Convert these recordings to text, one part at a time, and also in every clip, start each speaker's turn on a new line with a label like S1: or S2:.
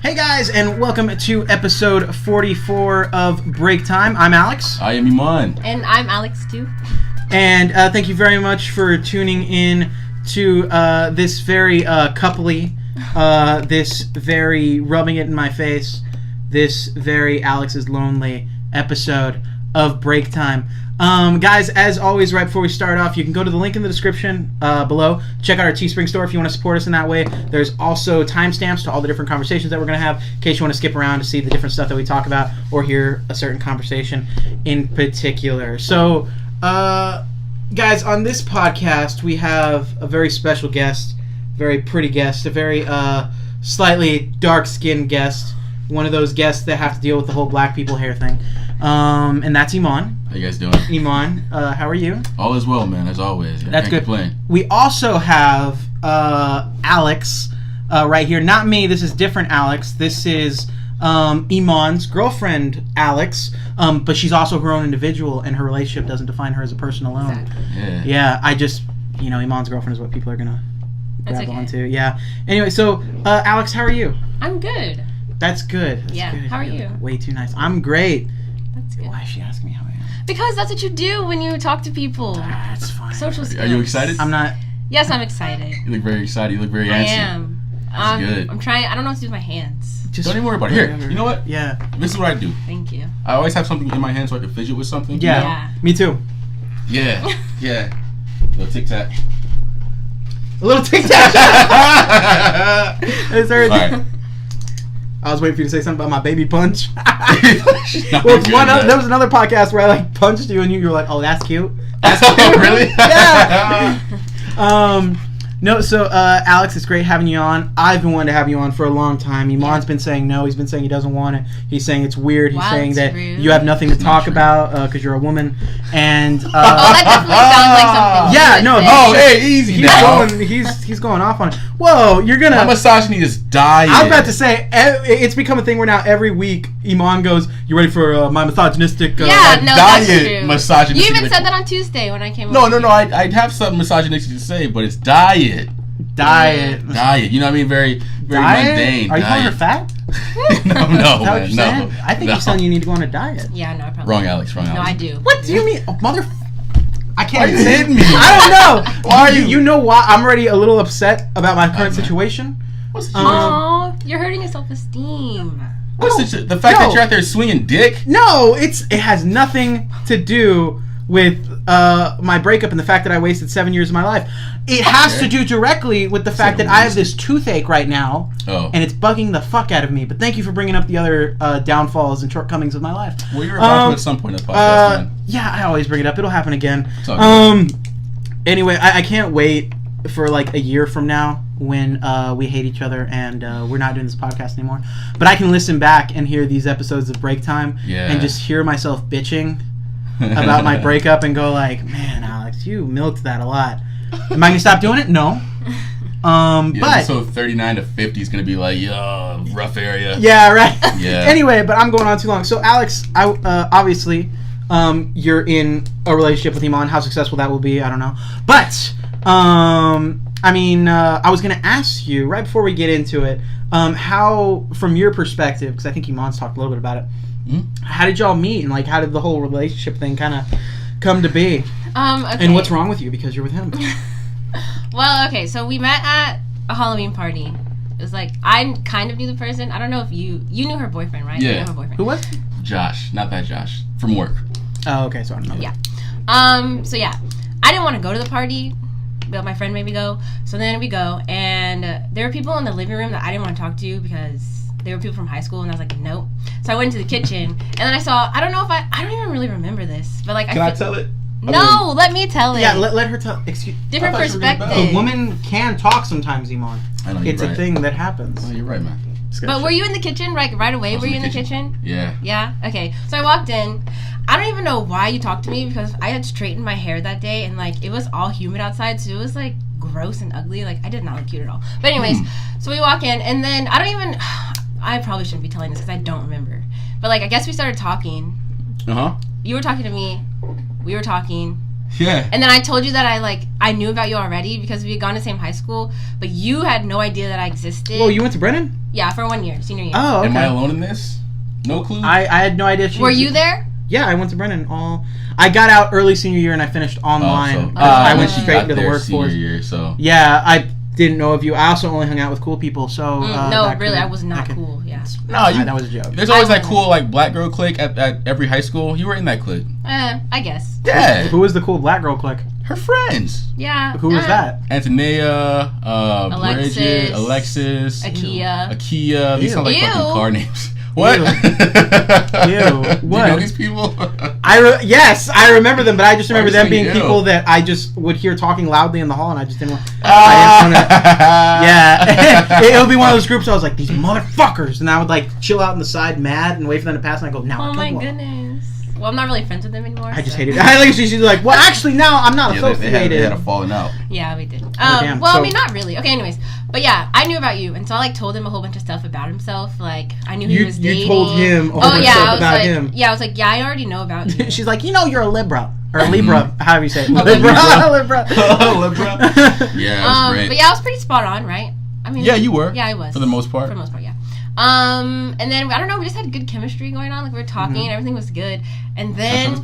S1: Hey guys, and welcome to episode 44 of Break Time. I'm Alex.
S2: I am Eman.
S3: And I'm Alex too.
S1: And thank you very much for tuning in to this very coupley, this very rubbing it in my face, this very Alex is lonely episode of Break Time. Guys, as always, right before we start off, you can go to the link in the description below. Check out our Teespring store if you want to support us in that way. There's also timestamps to all the different conversations that we're going to have in case you want to skip around to see the different stuff that we talk about or hear a certain conversation in particular. So, guys, on this podcast, we have a very special guest, very pretty guest, a very slightly dark-skinned guest, one of those guests that have to deal with the whole black people hair thing. And that's Eman.
S2: How you guys doing?
S1: Eman, how are you?
S2: All is well, man, as always.
S1: That's good.
S2: Complain.
S1: We also have Alex right here. Not me, this is different Alex. This is Eman's girlfriend, Alex. But she's also her own individual, and her relationship doesn't define her as a person alone.
S3: Exactly.
S1: Yeah, I just, Eman's girlfriend is what people are going to grab onto. Yeah. Anyway, so, Alex, how are you?
S3: I'm good.
S1: That's good. That's
S3: yeah.
S1: good.
S3: How are you?
S1: Way too nice. I'm great.
S3: That's good.
S1: Why is she asking me how I am?
S3: Because that's what you do when you talk to people.
S1: That's fine.
S3: Social skills.
S2: Are you excited?
S1: I'm not.
S3: Yes, I'm excited.
S2: You look very excited. You look very antsy.
S3: I am.
S2: That's good.
S3: I'm trying. I don't know what to do with my hands.
S1: Just
S2: don't even worry about it. Here, you know what?
S1: Yeah.
S2: This is what I do.
S3: Thank you.
S2: I always have something in my hand so I can fidget with something.
S1: Yeah.
S3: Yeah.
S1: Me too.
S2: Yeah. Yeah. Little tic-tac.
S1: A little tic-tac. All right. I was waiting for you to say something about my baby punch. There was another podcast where I punched you and you were like, "Oh, that's cute." That's cute.
S2: Oh, really?
S1: Yeah. No, so Alex, it's great having you on. I've been wanting to have you on for a long time. Eman's been saying no. He's been saying he doesn't want it. He's saying it's weird. He's saying that
S3: rude.
S1: you have nothing to talk about because you're a woman. And
S3: that definitely sounds like something.
S1: Yeah,
S3: you
S1: no.
S3: would say.
S2: Oh, hey, easy now.
S1: He's going off on it. Whoa, you're gonna.
S2: My misogyny is dying.
S1: I was about to say it's become a thing where now every week Eman goes, "You ready for my misogynistic?"
S3: Yeah, no, that's
S2: diet
S3: true.
S2: misogynistic.
S3: You even said that on Tuesday when I came.
S2: No.
S3: over.
S2: I'd have something misogynistic to say, but it's diet.
S1: Diet.
S2: You know what I mean? Very
S1: Diet?
S2: mundane.
S1: Are you calling her
S2: diet.
S1: fat?
S2: No,
S1: Is that what you're saying?
S2: no.
S1: I think you're saying you need to go on a diet.
S3: Yeah, no, I probably.
S2: Wrong, Alex.
S3: No, I do.
S1: What do you mean, mother? I can't.
S2: Why are you hitting me?
S1: I don't know.
S2: Why are you?
S1: You know why? I'm already a little upset about my current situation.
S2: What's the
S3: Aw, you're hurting your self-esteem.
S2: the fact that you're out there swinging dick?
S1: No, it has nothing to do with my breakup and the fact that I wasted 7 years of my life. It has to do directly with the fact that I have this toothache right now, and it's bugging the fuck out of me. But thank you for bringing up the other downfalls and shortcomings of my life.
S2: Well, you're about to at some point in the podcast, man.
S1: Yeah, I always bring it up. It'll happen again.
S2: Good.
S1: Anyway, I can't wait for like a year from now when we hate each other and we're not doing this podcast anymore. But I can listen back and hear these episodes of Break Time and just hear myself bitching about my breakup and go like, "Man, Alex, you milked that a lot." Am I gonna stop doing it? No. But
S2: so 39 to 50 is gonna be like, yo, rough area.
S1: Yeah, right.
S2: Yeah.
S1: Anyway, but I'm going on too long. So Alex, obviously, you're in a relationship with Eman. How successful that will be, I don't know. But I was gonna ask you right before we get into it, how, from your perspective, because I think Eman's talked a little bit about it. Mm-hmm. How did y'all meet, and like how did the whole relationship thing kind of come to be?
S3: Okay.
S1: And what's wrong with you because you're with him?
S3: Well, okay, so we met at a Halloween party. It was like, I kind of knew the person. I don't know if you knew her boyfriend, right?
S2: Yeah.
S3: You knew her boyfriend.
S1: Who was?
S2: Josh, not that Josh, from work.
S1: Oh, okay, so I don't know.
S3: Yeah. So yeah, I didn't want to go to the party, but my friend made me go. So then we go, and there were people in the living room that I didn't want to talk to because they were people from high school, and I was like, nope. So I went into the kitchen, and then I saw, I don't even really remember this, but like
S2: Can I tell it?
S3: No, let me tell it.
S1: Yeah, let her tell. Excuse.
S3: Different perspective.
S1: A woman can talk sometimes, Eman.
S2: I know,
S1: it's
S2: right.
S1: a thing that happens.
S2: Oh, you're right, man.
S3: But were you in the kitchen right away? Were you in the kitchen?
S2: Yeah.
S3: Yeah? Okay. So I walked in. I don't even know why you talked to me because I had straightened my hair that day and like it was all humid outside, so it was like gross and ugly. Like I did not look cute at all. But anyways, so we walk in and then I probably shouldn't be telling this because I don't remember. But like I guess we started talking.
S2: Uh-huh.
S3: You were talking to me. We were talking.
S2: Yeah.
S3: And then I told you that I knew about you already because we had gone to the same high school, but you had no idea that I existed.
S1: Well, you went to Brennan?
S3: Yeah, for 1 year, senior year.
S1: Oh, okay.
S2: Am I alone in this? No clue?
S1: I had no idea.
S3: Were you there?
S1: Yeah, I went to Brennan. I got out early senior year and I finished online. I went straight into the workforce.
S2: Year, so.
S1: Yeah, I didn't know of you. I also only hung out with cool people, so...
S3: no, really, I was not cool, yeah.
S2: No,
S1: that was a joke.
S2: There's always that cool, black girl clique at every high school. You were in that clique.
S3: I guess.
S2: Yeah.
S1: Who was the cool black girl clique?
S2: Her friends.
S3: Yeah.
S1: Who was that?
S2: Antonia, Bridget, Alexis,
S3: Akia.
S2: These sound like
S3: Ew.
S2: fucking car names. What?
S1: Ew.
S2: What? Do you know these people?
S1: Yes, I remember them, but I just remember them being
S2: ew.
S1: people that I just would hear talking loudly in the hall, and I just didn't want. Yeah, it would be one of those groups. I was like, these motherfuckers, and I would chill out on the side, mad, and wait for them to pass, and I go, now.
S3: Oh my goodness. Well, I'm not really friends with them anymore.
S1: I just hated it. I like she's like, well, actually, now I'm not associated.
S2: They had a falling out.
S3: Yeah, we did.
S1: Damn.
S3: Well, I mean, not really. Okay, anyways. But yeah, I knew about you, and so I told him a whole bunch of stuff about himself. I knew he was dating.
S1: You told him a whole bunch of stuff about him.
S3: Yeah, I was like, yeah, I already know about you.
S1: She's like, you're a Libra. Or Libra, however you say it.
S3: Libra.
S1: Libra.
S2: Libra. Yeah, that was great.
S3: But yeah, I was pretty spot on, right? I mean,
S2: yeah, you were.
S3: Yeah, I was.
S2: For the most part.
S3: For the most part, yeah. And then, I don't know, we just had good chemistry going on. We were talking, and everything was good. And then...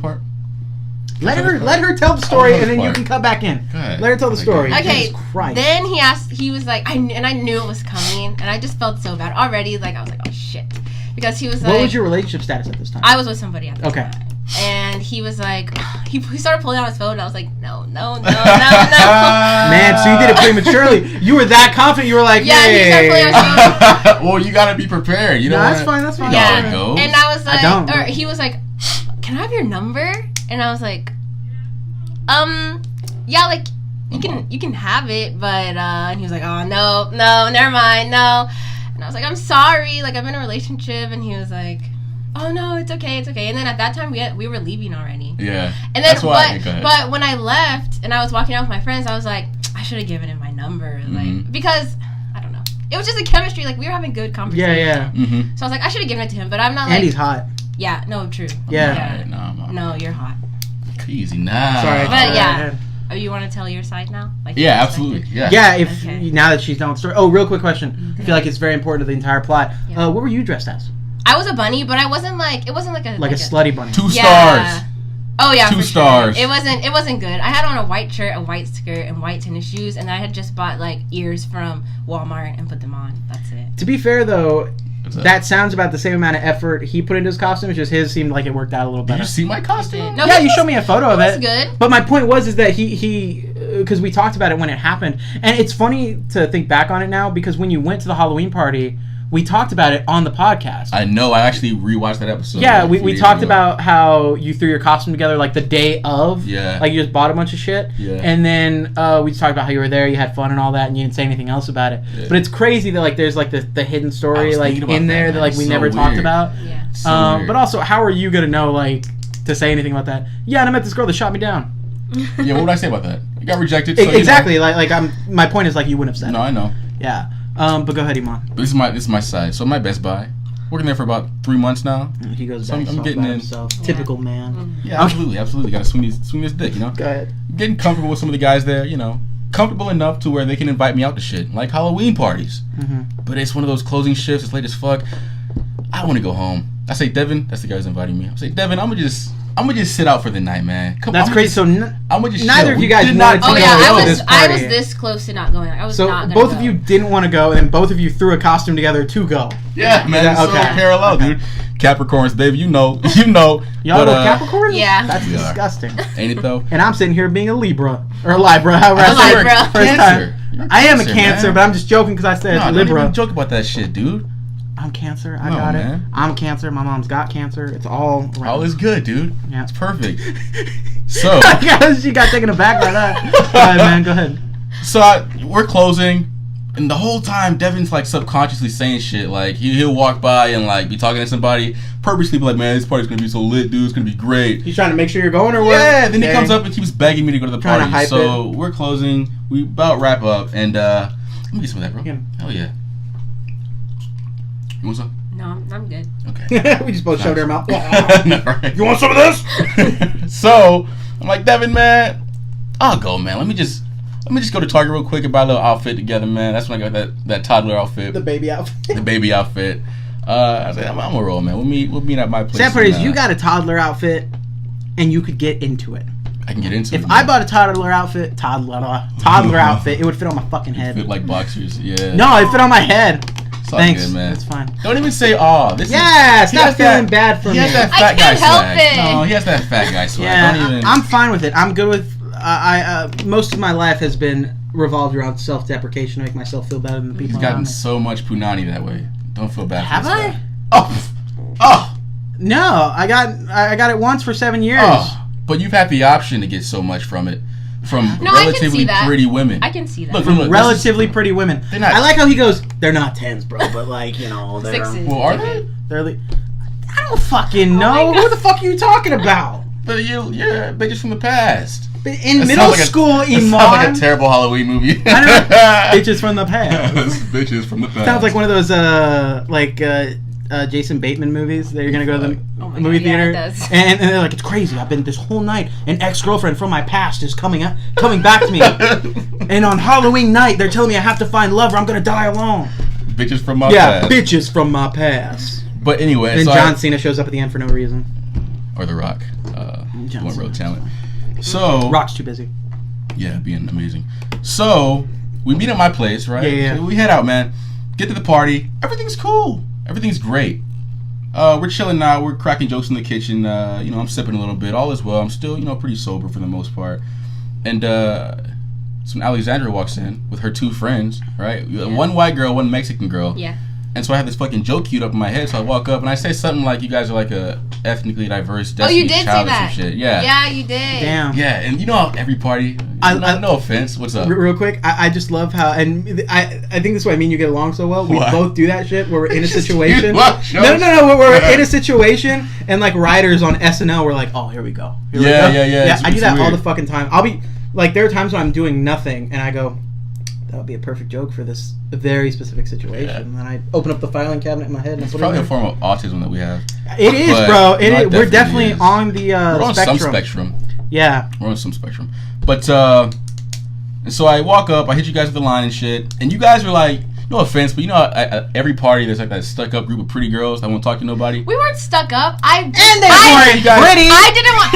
S1: Let her tell the story, and then you can cut back in.
S2: Go ahead.
S1: Let her tell the story.
S3: Okay.
S1: Jesus Christ.
S3: Then he was like, I knew it was coming, and I just felt so bad already. I was like, oh shit, because he was like,
S1: what was your relationship status at this time?
S3: I was with somebody at the
S1: time.
S3: And he was like, he started pulling out his phone, and I was like, no.
S1: Man, so you did it prematurely. You were that confident. You were like,
S3: yeah,
S1: hey.
S3: he started pulling out his phone.
S2: Well, you gotta be prepared. You know.
S1: That's fine.
S3: Yeah.
S2: It goes.
S3: And I was like,
S1: or
S3: he was like, can I have your number? And I was like, yeah, you can have it, but and he was like, oh no, never mind, no. And I was like, I'm sorry, I'm in a relationship, and he was like, oh no, it's okay. And then at that time we were leaving already.
S2: Yeah.
S3: And then
S2: that's why,
S3: but when I left and I was walking out with my friends, I was like, I should have given him my number, because I don't know, it was just a chemistry, we were having good conversation.
S1: Yeah.
S2: Mm-hmm.
S3: So I was like, I should have given it to him, but I'm not
S1: And he's hot.
S3: Yeah, no, true.
S1: Yeah.
S3: No, you're hot.
S2: Easy now.
S1: Sorry.
S3: But yeah. Oh, you want to tell your side now?
S2: Yeah, absolutely. Yeah.
S1: Yeah, now that she's done with the story. Oh, real quick question. I feel like it's very important to the entire plot. Yeah. What were you dressed as?
S3: I was a bunny, but I wasn't it wasn't like a
S1: slutty bunny.
S2: 2 stars.
S3: Oh yeah,
S2: 2 stars.
S3: Sure. It wasn't good. I had on a white shirt, a white skirt, and white tennis shoes, and I had just bought ears from Walmart and put them on. That's it.
S1: To be fair though, that sounds about the same amount of effort he put into his costume. It's just his seemed like it worked out a little better.
S2: Did you see my costume?
S3: No,
S1: yeah, you showed me a photo of it.
S3: Good.
S1: But my point was that he because we talked about it when it happened, and it's funny to think back on it now because when you went to the Halloween party, we talked about it on the podcast.
S2: I know. I actually rewatched that episode.
S1: Yeah, we talked about how you threw your costume together the day of.
S2: Yeah.
S1: You just bought a bunch of shit.
S2: Yeah.
S1: And then we talked about how you were there, you had fun and all that, and you didn't say anything else about it. Yeah. But it's crazy that there's the hidden story in there that we never talked about.
S3: Yeah.
S2: So
S1: but also, how are you gonna know to say anything about that? Yeah, and I met this girl that shot me down.
S2: Yeah, what would I say about that? You got rejected. So
S1: exactly. My point is you wouldn't have said.
S2: No, I know.
S1: Yeah. But go ahead, Eman.
S2: This is my side. So I'm at Best Buy, working there for about 3 months now.
S1: He goes
S2: back. So I'm getting in.
S1: Himself. Yeah. Typical man.
S2: Yeah, absolutely. Got to swing this dick,
S1: Go ahead.
S2: Getting comfortable with some of the guys there, comfortable enough to where they can invite me out to shit, like Halloween parties. Mm-hmm. But it's one of those closing shifts. It's late as fuck. I want to go home. I say, Devin, that's the guy who's inviting me. I say, Devin, I'm gonna just sit out for the night, man. Come on.
S1: That's crazy. So
S2: I'm gonna just
S1: neither
S2: chill.
S1: of you guys wanted to go to this party.
S3: I was this close to not going. I was not going to
S1: both of you didn't want to go, and then both of you threw a costume together to go.
S2: Yeah, man. It's so parallel, dude. Capricorns, baby. You know.
S1: Y'all know Capricorns?
S3: Yeah.
S1: That's disgusting.
S2: Ain't it though?
S1: And I'm sitting here being a Libra or a Libra, however
S3: I
S1: say
S3: Libra.
S1: it first time. I am a Cancer, but I'm just joking because I said Libra.
S2: Don't even joke about that shit, dude.
S1: I'm Cancer. I got it. Man. I'm Cancer. My mom's got Cancer. It's all around.
S2: All is good, dude.
S1: Yeah.
S2: It's perfect. So.
S1: She got taken aback by that. All right, man. Go ahead.
S2: So we're closing, and the whole time Devin's subconsciously saying shit. He'll walk by and be talking to somebody, purposely be like, man, this party's gonna be so lit, dude. It's gonna be great.
S1: He's trying to make sure you're going or what?
S2: Yeah. Then he comes up and keeps begging me to go to the party.
S1: To hype
S2: so we're closing. We about wrap up, and let me get some of that, bro.
S1: Yeah.
S2: Hell yeah. You want some?
S3: No, I'm good.
S2: Okay.
S1: We just both showed our mouth.
S2: Right.
S1: You want some of this?
S2: So I'm like, Devin, man, I'll go, man. Let me just go to Target real quick and buy a little outfit together, man. That's when I got that toddler outfit.
S1: The baby outfit.
S2: The baby outfit. I said, I'm gonna roll, man. We'll meet at my place.
S1: Sad part is you got a toddler outfit, and you could get into it.
S2: I can get into it.
S1: If I bought a toddler outfit, it would fit on my fucking head.
S2: Fit like boxers, yeah.
S1: No, it fit on my head.
S2: It's all
S1: Thanks,
S2: good, man.
S1: That's fine.
S2: Don't even say, "Oh, this."
S1: Stop feeling bad for me.
S2: He has that fat
S3: I
S2: guy
S3: can't help
S2: swag.
S3: it.
S2: No, he has that fat guy swag.
S1: Yeah,
S2: Don't even.
S1: I'm fine with it. I'm good with. Most of my life has been revolved around self-deprecation to make myself feel better than the people
S2: He's
S1: around
S2: gotten
S1: me.
S2: so much punani that way. Don't feel bad.
S1: Have
S2: for this
S1: I?
S2: guy. Oh.
S1: No, I got it once for 7 years.
S2: Oh. But you've had the option to get so much from it, from
S3: No, I can see
S2: relatively
S3: that.
S2: pretty women.
S3: I can see that.
S2: Look,
S1: Relatively pretty women.
S2: They're not-
S1: I like how he goes, they're not 10s, bro, but like, you know, they're...
S3: Sixes.
S2: Well, are they?
S1: They're like, I don't fucking know.
S3: my God.
S1: Who the fuck are you talking about?
S2: But you're bitches from the past.
S1: In
S2: That
S1: middle
S2: sounds like
S1: school,
S2: That
S1: Eman...
S2: sounds like a terrible Halloween movie.
S1: I know. Bitches from the past.
S2: Bitches from the past.
S1: Sounds like one of those, Jason Bateman movies that you're gonna go to the
S3: Oh my
S1: movie
S3: God, yeah,
S1: theater,
S3: it does.
S1: and they're like, it's crazy. I've been this whole night, an ex-girlfriend from my past is coming back to me, and on Halloween night they're telling me I have to find love or I'm gonna die alone.
S2: Bitches from my past.
S1: Bitches from my past.
S2: But anyway,
S1: And
S2: so
S1: John Cena shows up at the end for no reason.
S2: or The Rock,
S1: John
S2: one real
S1: Cena.
S2: talent. So
S1: Rock's too busy.
S2: yeah, being amazing. So we meet at my place, right?
S1: Yeah.
S2: So we head out, man. Get to the party. Everything's cool. Everything's great. We're chilling now. We're cracking jokes in the kitchen. I'm sipping a little bit. All is well. I'm still, pretty sober for the most part. And so Alexandra walks in with her two friends, right?
S3: Yeah.
S2: One white girl, one Mexican girl.
S3: Yeah.
S2: And so I have this fucking joke queued up in my head. So I walk up and I say something like, "You guys are like a ethnically diverse
S3: Oh, you
S2: Destiny's
S3: did say
S2: Child," or
S3: that.
S2: some shit. Yeah.
S3: Yeah, you did.
S1: Damn.
S2: Yeah, and you know how every party. No offense. What's up?
S1: Real quick, I just love how, and I think this is why me and you get along so well. We
S2: What?
S1: both do that shit where we're in a situation.
S2: What?
S1: No, we're in a situation, and like writers on SNL, we're like, oh, here we go. Here we go.
S2: Yeah.
S1: I do
S2: It's
S1: that all
S2: weird.
S1: the fucking time. I'll be like, there are times when I'm doing nothing, and I go, that would be a perfect joke for this very specific situation.
S2: Yeah.
S1: And I open up the filing cabinet in my head, and
S2: It's
S1: I put
S2: probably
S1: it
S2: a
S1: in
S2: form of autism that we have.
S1: It is,
S2: But
S1: bro.
S2: no, it
S1: We're definitely
S2: is.
S1: on the
S2: We're on
S1: spectrum.
S2: some spectrum.
S1: Yeah.
S2: We're on some spectrum. But and so I walk up, I hit you guys with the line and shit, and you guys were like, no offense, but at every party there's like that stuck up group of pretty girls that won't talk to nobody.
S3: We weren't stuck up.
S1: And they
S3: I
S1: weren't pretty.
S3: didn't want.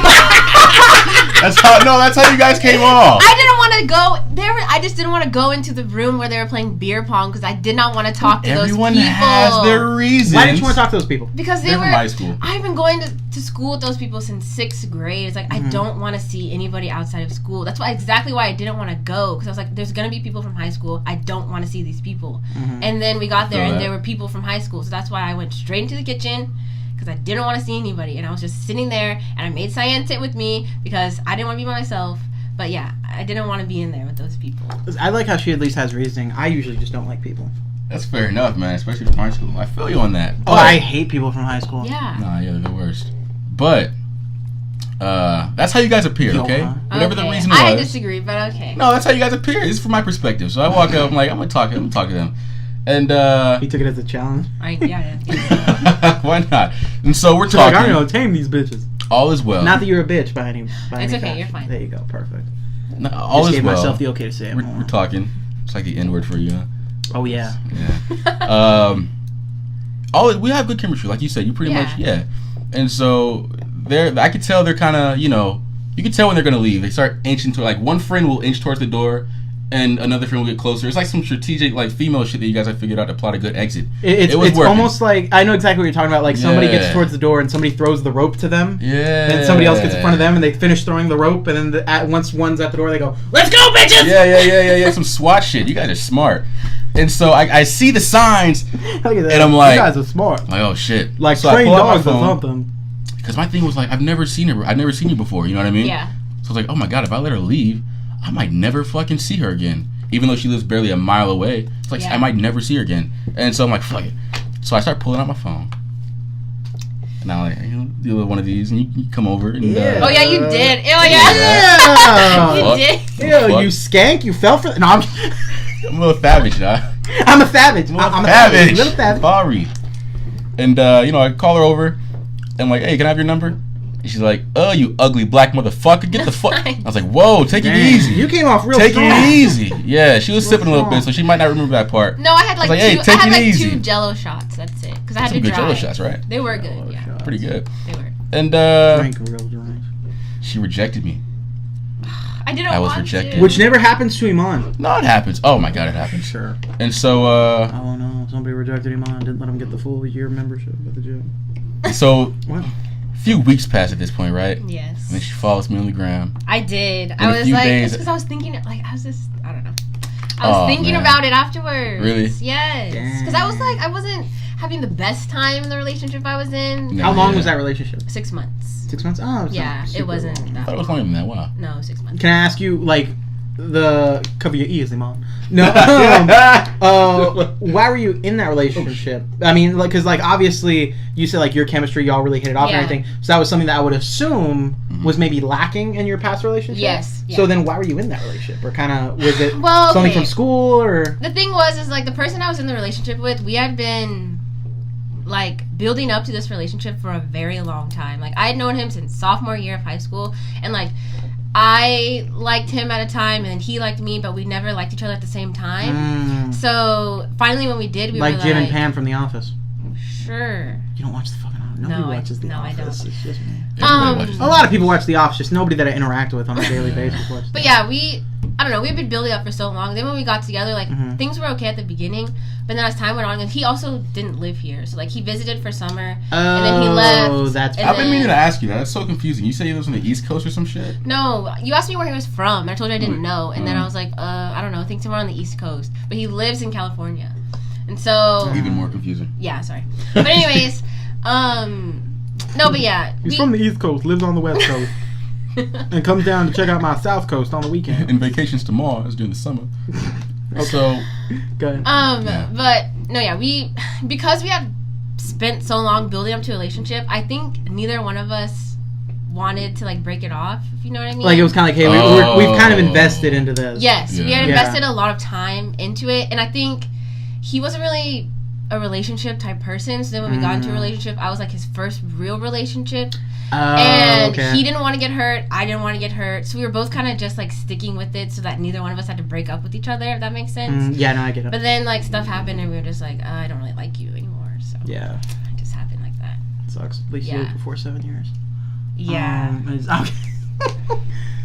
S2: That's how you guys came off.
S3: I didn't want to go there. I just didn't want to go into the room where they were playing beer pong because I did not want to talk to
S2: Everyone
S3: those people.
S2: has their reasons.
S1: Why didn't you want to talk to those people?
S3: Because
S2: They're from high school.
S3: I've been going to school with those people since 6th grade. It's like I don't want to see anybody outside of school. That's exactly why I didn't want to go, because I was like, there's gonna be people from high school. I don't want to see these people. And then we got there and there were people from high school, so that's why I went straight into the kitchen because I didn't want to see anybody, and I was just sitting there, and I made Cyan sit with me because I didn't want to be by myself. But yeah, I didn't want to be in there with those people.
S1: I like how she at least has reasoning. I usually just don't like people.
S2: That's fair enough, man, especially from high school. I feel you on that.
S1: Oh, I hate people from high school.
S3: Yeah.
S2: Nah, yeah, they're the worst. But that's how you guys appeared, okay?
S1: Yo, huh?
S2: Whatever the
S3: Okay.
S2: reason was.
S3: I disagree, but okay.
S2: No, that's how you guys appear. This is from my perspective. So I walk up, I'm like, I'm gonna talk to them. And
S1: He took it as a challenge.
S2: why not? And so we're
S1: She's like,
S2: talking.
S1: I'm gonna tame these bitches.
S2: All is well.
S1: Not that you're a bitch by any.
S3: It's
S1: any
S3: okay,
S1: fashion.
S3: you're fine.
S1: There you go, perfect.
S2: No, all
S1: Just
S2: is
S1: gave
S2: well.
S1: myself the okay to say it.
S2: We're talking. It's like the N word for you. Huh?
S1: Oh yeah.
S2: Yeah. We have good chemistry, like you said. You pretty much, yeah. And so I could tell they're kind of, you can tell when they're gonna leave. They start inching to, like, one friend will inch towards the door, and another friend will get closer. It's like some strategic, like, female shit that you guys have figured out to plot a good exit.
S1: It's
S2: working.
S1: almost like, I know exactly what you're talking about. Like somebody
S2: Yeah.
S1: gets towards the door and somebody throws the rope to them.
S2: Yeah.
S1: Then somebody else gets in front of them and they finish throwing the rope, and then once one's at the door, they go, "Let's go, bitches!"
S2: Yeah. Some SWAT shit. You guys are smart. And so I see the signs,
S1: Look at that.
S2: and I'm like,
S1: you guys are smart.
S2: like, oh shit.
S1: Like
S2: so I
S1: trained
S2: pull out my
S1: dogs or
S2: phone,
S1: something.
S2: because my thing was like, I've never seen you before. You know what I mean?
S3: Yeah.
S2: So I was like, oh my god, if I let her leave, I might never fucking see her again. Even though she lives barely a mile away, it's like, I might never see her again. And so I'm like, fuck it. So I start pulling out my phone. And I'm like, do one of these, and you come over. And,
S3: Oh yeah, you did. Oh yeah.
S1: Yeah.
S3: You
S2: Fuck.
S3: did.
S1: Ew, you skank. You fell for. No, I'm
S2: I'm a little savage, huh?
S1: I'm a savage. I'm a savage. Little savage.
S2: Sorry. And I call her over. And I'm like, hey, can I have your number? And she's like, "Oh, you ugly black motherfucker, get the fuck." I was like, "Whoa, take it
S1: Damn,
S2: easy."
S1: You came off real
S2: Take
S1: strong.
S2: it easy. Yeah, she was sipping a little
S1: strong.
S2: bit, so she might not remember that part.
S3: No, I had like,
S2: I was like, hey,
S3: two.
S2: take
S3: I had
S2: it
S3: like
S2: easy.
S3: 2 Jello shots. That's it. Because I had
S2: Some
S3: to
S2: good
S3: dry.
S2: Jello shots, right?
S3: They were good. Yeah,
S1: Shots.
S2: Pretty good.
S3: they were.
S2: And
S1: Drink real drink.
S2: she rejected me.
S3: I didn't
S2: I was
S3: want
S2: rejected.
S3: to.
S1: Which never happens to Eman.
S2: No, it happens. Oh my god, it happens.
S1: Sure.
S2: And so,
S1: Oh no, somebody rejected Eman. Didn't let him get the full year membership at the gym.
S2: so
S1: What?
S2: a few weeks passed at this point, right?
S3: Yes.
S2: And then she follows me on the gram.
S3: I did.
S2: In
S3: I
S2: a
S3: was
S2: few
S3: like,
S2: days-
S3: it's because I was thinking, like, I was just, I don't know. I was
S2: Oh,
S3: thinking
S2: man.
S3: about it afterwards.
S2: Really?
S3: Yes. Because I was like, I wasn't having the best time in the relationship I was in.
S2: No.
S1: How long
S2: Yeah.
S1: was that relationship?
S3: 6 months.
S1: 6 months? Oh, it's
S3: Yeah,
S1: not
S3: it
S1: super
S3: wasn't
S1: long.
S2: I
S3: that
S2: thought it was
S3: long.
S2: longer than that. Wow.
S3: No, 6 months.
S1: Can I ask you, like, the cover your ears, Eman? No. Why were you in that relationship? I mean, like, because, like, obviously, you said, like, your chemistry, y'all really hit it off
S3: Yeah.
S1: and everything. So that was something that I would assume was maybe lacking in your past relationship.
S3: Yes,
S1: So
S3: yeah.
S1: then why were you in that relationship? Or kind of, was it
S3: Well,
S1: something
S3: okay.
S1: from school, or?
S3: The thing was, is like the person I was in the relationship with, we had been like building up to this relationship for a very long time. Like I had known him since sophomore year of high school, and like I liked him at a time, and he liked me, but we never liked each other at the same time. So finally, when we did, we
S1: Like
S3: were
S1: Jim
S3: like,
S1: and Pam from The Office.
S3: Sure.
S1: You don't watch the fucking Office. Nobody watches The
S3: I
S1: Office.
S3: don't.
S1: It's just me.
S2: Everybody watches
S1: A
S2: that.
S1: lot of people watch The Office, just nobody that I interact with on a daily basis watches.
S3: But yeah, I don't know, we've been building up for so long. Then when we got together, like,
S1: Mhm.
S3: things were okay at the beginning. But then as time went on, and he also didn't live here. So, like, he visited for summer. And then he left.
S1: Oh, that's
S3: and
S2: I've been
S3: then-
S2: meaning to ask you that. That's so confusing. You say he lives on the East Coast or some shit?
S3: No, you asked me where he was from. And I told you I didn't know. And then
S2: Mm.
S3: I was like, I don't know. I think somewhere on the East Coast. But he lives in California. And so,
S2: Even more confusing.
S3: yeah, sorry. But anyways, no, but yeah.
S1: He's from the East Coast, lives on the West Coast, and comes down to check out my South Coast on the weekend.
S2: And vacations to Mars during the summer. So,
S1: Go ahead.
S2: Yeah.
S3: But no, yeah, because we had spent so long building up to a relationship, I think neither one of us wanted to like break it off, if you know what I mean.
S1: Like it was kind of like, hey, we've kind of invested into this.
S3: Yes, we had
S2: Yeah.
S3: invested a lot of time into it, and I think he wasn't really a relationship type person. So then when we got into a relationship, I was like his first real relationship. And
S1: okay.
S3: he didn't want to get hurt. I didn't want to get hurt. So we were both kind of just like sticking with it so that neither one of us had to break up with each other, if that makes sense.
S1: Yeah, no, I get it.
S3: But then like stuff happened and we were just like, I don't really like you anymore. So
S1: Yeah,
S3: it just happened like that.
S1: sucks. At least you
S3: Yeah.
S1: lived before 7 years.
S3: Yeah.
S1: Okay.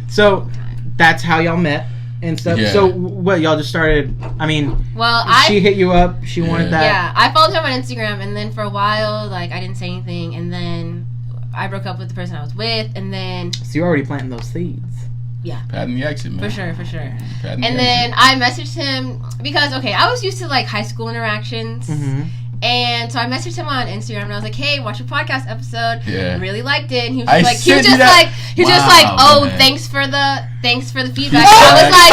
S1: So that's how y'all met and stuff.
S2: Yeah.
S1: So what, y'all just started? I mean,
S3: Well,
S1: she hit you up. She wanted that.
S3: yeah, I followed him on Instagram, and then for a while, like I didn't say anything, and then I broke up with the person I was with, and then
S1: So you're already planting those seeds.
S2: patting the exit, man.
S3: for sure.
S2: Patting the
S3: And then I messaged him because I was used to like high school interactions.
S1: Mm-hmm.
S3: And so I messaged him on Instagram and I was like, "Hey, watch your podcast episode.
S2: Yeah.
S3: I really liked it." And he was
S2: I
S3: just like,
S2: sent you that-
S3: "Oh,
S2: man.
S3: thanks for the feedback." And I was like,